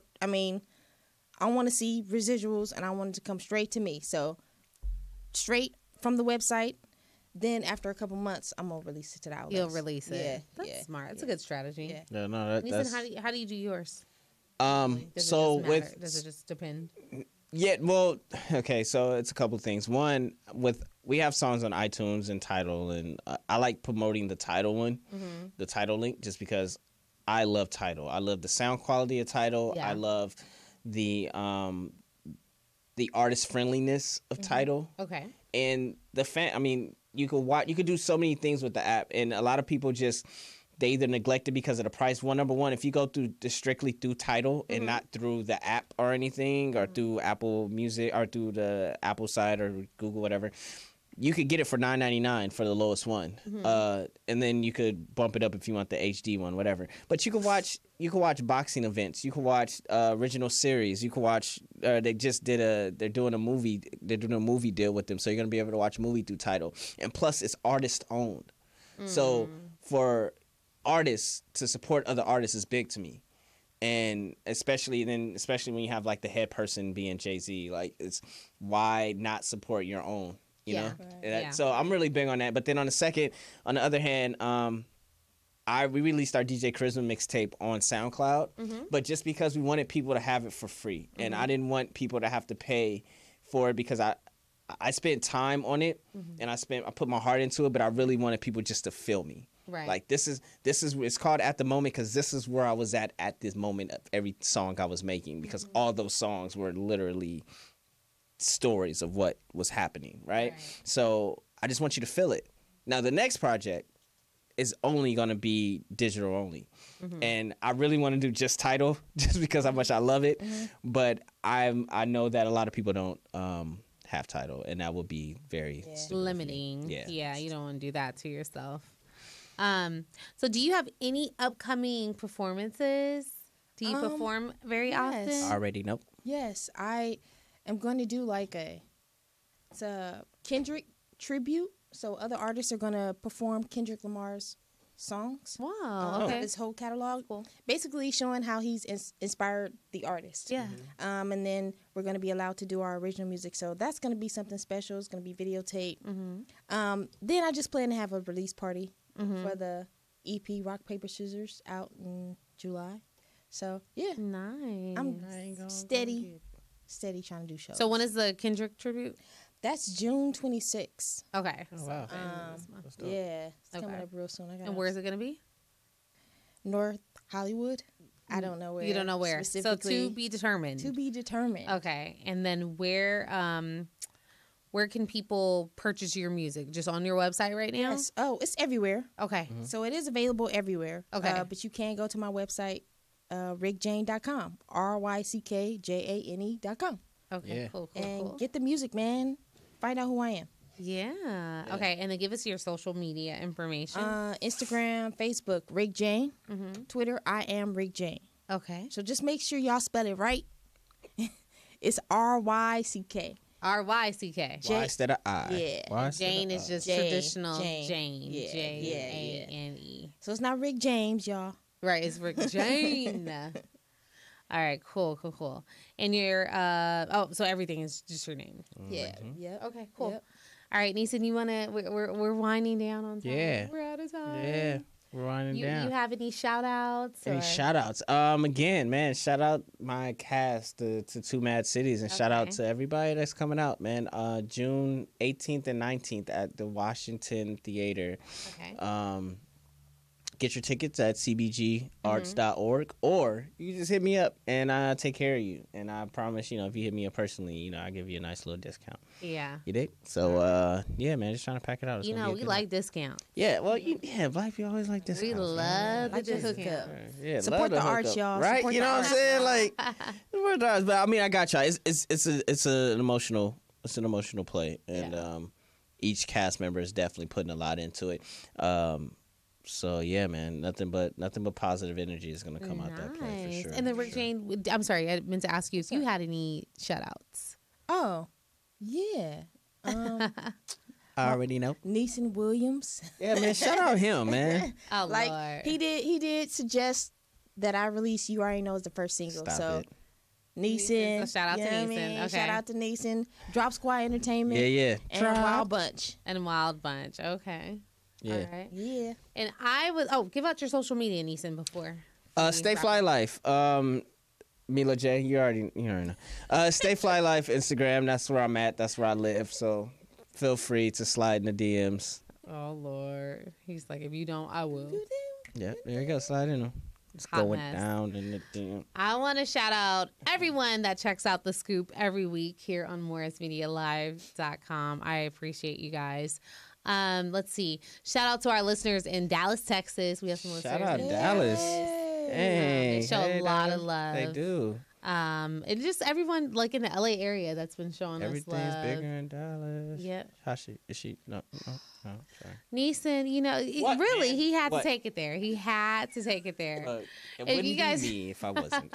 I want to see residuals, and I want it to come straight to me. So straight from the website. Then after a couple months, I'm gonna release it to the outlets. You'll release it. Yeah, That's yeah, smart. That's yeah. a good strategy. Yeah. Yeah, no, Neesin, that's how do you do yours? so Does it just matter? with Does it just depend? yeah, well, okay, so it's a couple things. One, we have songs on iTunes and Tidal, and I like promoting the Tidal one, the Tidal link, just because I love Tidal. I love the sound quality of Tidal. Yeah. I love the artist friendliness of Tidal. Okay. And the you could do so many things with the app, and a lot of people they either neglect it because of the price. Number one, if you go strictly through Tidal and not through the app or anything, or through Apple Music or through the Apple side or Google, whatever, you could get it for $9.99 for the lowest one, and then you could bump it up if you want the HD one, whatever. But you could watch boxing events. You could watch original series. You could watch. They're doing a movie deal with them, so you're gonna be able to watch a movie through Tidal. And plus, it's artist owned. So for artists to support other artists is big to me. And especially when you have like the head person being Jay-Z, like, it's why not support your own? You know? Right. Yeah. So I'm really big on that. But then on the other hand, we released our DJ Charisma mixtape on SoundCloud, but just because we wanted people to have it for free, and I didn't want people to have to pay for it, because I spent time on it, and I put my heart into it, but I really wanted people just to feel me. Right. Like, this is it's called At the Moment, because this is where I was at this moment of every song I was making, because all those songs were literally stories of what was happening, right? So I just want you to feel it. Now the next project is only going to be digital only, and I really want to do just Tidal, just because how much I love it. But I know that a lot of people don't have Tidal, and that will be very Limiting. Yeah. Yeah, you don't want to do that to yourself. So do you have any upcoming performances? Do you perform very yes. often? I already know. Yes, I am going to do it's a Kendrick tribute. So other artists are going to perform Kendrick Lamar's songs. Wow. Okay. His whole catalog. Basically showing how he's inspired the artist. Yeah. And then we're going to be allowed to do our original music. So that's going to be something special. It's going to be videotape. Then I just plan to have a release party for the EP Rock, Paper, Scissors out in July. So, yeah. Nice. I'm steady steady trying to do shows. So when is the Kendrick tribute? That's June 26th. Okay. Oh, wow. Yeah, it's coming Okay. up real soon. And where's it going to be? North Hollywood. I don't know where. You don't know where. So specifically. to be determined. To be determined. Okay. And then where can people purchase your music? Just on your website right now? Yes. Oh, it's everywhere. Okay. So it is available everywhere. Okay. But you can go to my website, ryckjane.com. RYCKJANE.com. Okay. Yeah. Cool. And get the music, man. Find out who I am. Yeah. Okay. And then give us your social media information. Instagram, Facebook, Ryck Jane. Twitter, I am Ryck Jane. Okay. So just make sure y'all spell it right. It's RYCK. RYCK. Y instead of I. Yeah. Y instead Jane of is I. just Jane. traditional Jane. Jane. Yeah, Jane. So it's not Ryck James, y'all. Right. It's Rick Jane. All right. Cool. And your so everything is just your name. Yeah. Yep. Okay. Cool. Yep. All right, Neesin, you wanna? We're winding down on time. Yeah. We're out of time. Yeah. We're winding You down. have any shout outs? Any shout outs? Again, man, shout out my cast to Two Mad Cities, and shout out Okay. to everybody that's coming out, man. June 18th and 19th at the Washington Theater. Okay. Get your tickets at cbgarts.org, or you can just hit me up and I'll take care of you. And I promise, if you hit me up personally, I'll give you a nice little discount. Yeah. You dig? So, yeah, man, just trying to pack it out. It's gonna be a We good like discount. Yeah, well, black people always like this. We love the Like the discount. hookup. Yeah, Support love the hookup, arts, y'all. Right? Support You the know what I'm arts. saying? Like, support the arts. But I mean, I got y'all. It's an emotional play, and each cast member is definitely putting a lot into it. So yeah, man, nothing but positive energy is gonna come out that play for sure. And then Rick Jane, I'm sorry, I meant to ask you if you had any shout outs. Oh, yeah. I already know. Neesin Williams. Yeah, man, shout out him, man. Oh, Like Lord. he did suggest that I release You Already Know as the first single. Stop so it. Neesin. So shout out to you know what I Neesin. mean? Okay. Shout out to Neesin. Drop Squad Entertainment. Yeah. And Wild Bunch. And Wild Bunch. Okay. Yeah. All right. Yeah. And I was, give out your social media, Neesin, before. Stay Fly Life. Mila J, you already know. Stay Fly Life Instagram. That's where I'm at. That's where I live. So feel free to slide in the DMs. Oh, Lord. He's like, if you don't, I will. Yeah, there you go. Slide in them. It's Hot going mess. down in the DM. I want to shout out everyone that checks out The Scoop every week here on MorrisMediaLive.com. I appreciate you guys. Let's see. Shout out to our listeners in Dallas, Texas. We have some listeners. Shout out in Dallas. Hey, They show a lot of love. They do. And just everyone like in the LA area that's been showing Everything's us love. bigger in Dallas. Yep. Is she? No, sorry. Neesin, What, really, man? he had What? to take it there. He had to take it there. It If wouldn't you guys- be me if I wasn't.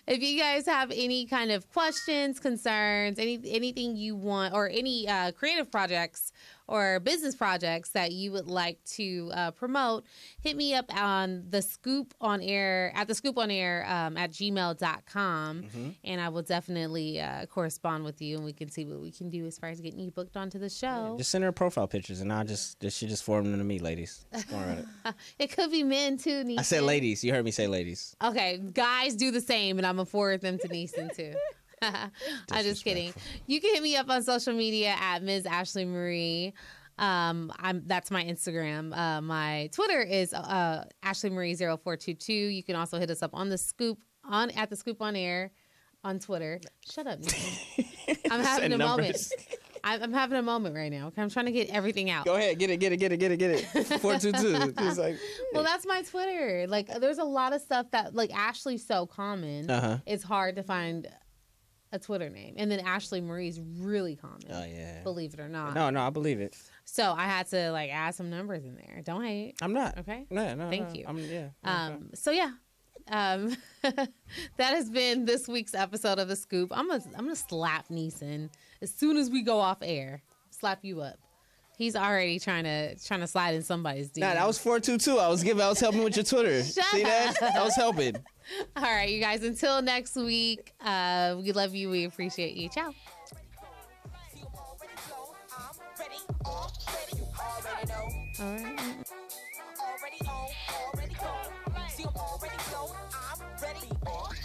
If you guys have any kind of questions, concerns, anything you want, or any creative projects or business projects that you would like to promote, hit me up on the Scoop on Air at gmail.com, and I will definitely correspond with you, and we can see what we can do as far as getting you booked onto the show. Just send her profile pictures, and she just forward them to me, ladies. Don't worry about it. It could be men too, Neesin. I said ladies. You heard me say ladies. Okay, guys do the same, and I'm gonna forward them to Neesin too. I'm just kidding. You can hit me up on social media at Ms. Ashley Marie. That's my Instagram. My Twitter is Ashley Marie 0422. You can also hit us up on the Scoop at the Scoop on Air on Twitter. Shut up, Neesin. I'm having a moment. I'm having a moment right now. Okay? I'm trying to get everything out. Go ahead, get it. 422. Just like, Well, that's my Twitter. Like, there's a lot of stuff that, like, Ashley's so common. It's hard to find a Twitter name. And then Ashley Marie's really common. Oh yeah. Believe it or not. No, I believe it. So I had to, like, add some numbers in there. Don't hate. I'm not. Okay. No. Thank you. Yeah. So yeah. That has been this week's episode of The Scoop. I'm gonna slap Neesin as soon as we go off air. Slap you up. He's already trying to slide in somebody's DM. Nah, that was 422. I was helping with your Twitter. See that? I was helping. All right, you guys. Until next week, we love you. We appreciate you. Ciao. See, I'm already flown. I'm ready, already. You already know. All right. Already on, already gone. See, I'm already flown. I'm ready, already.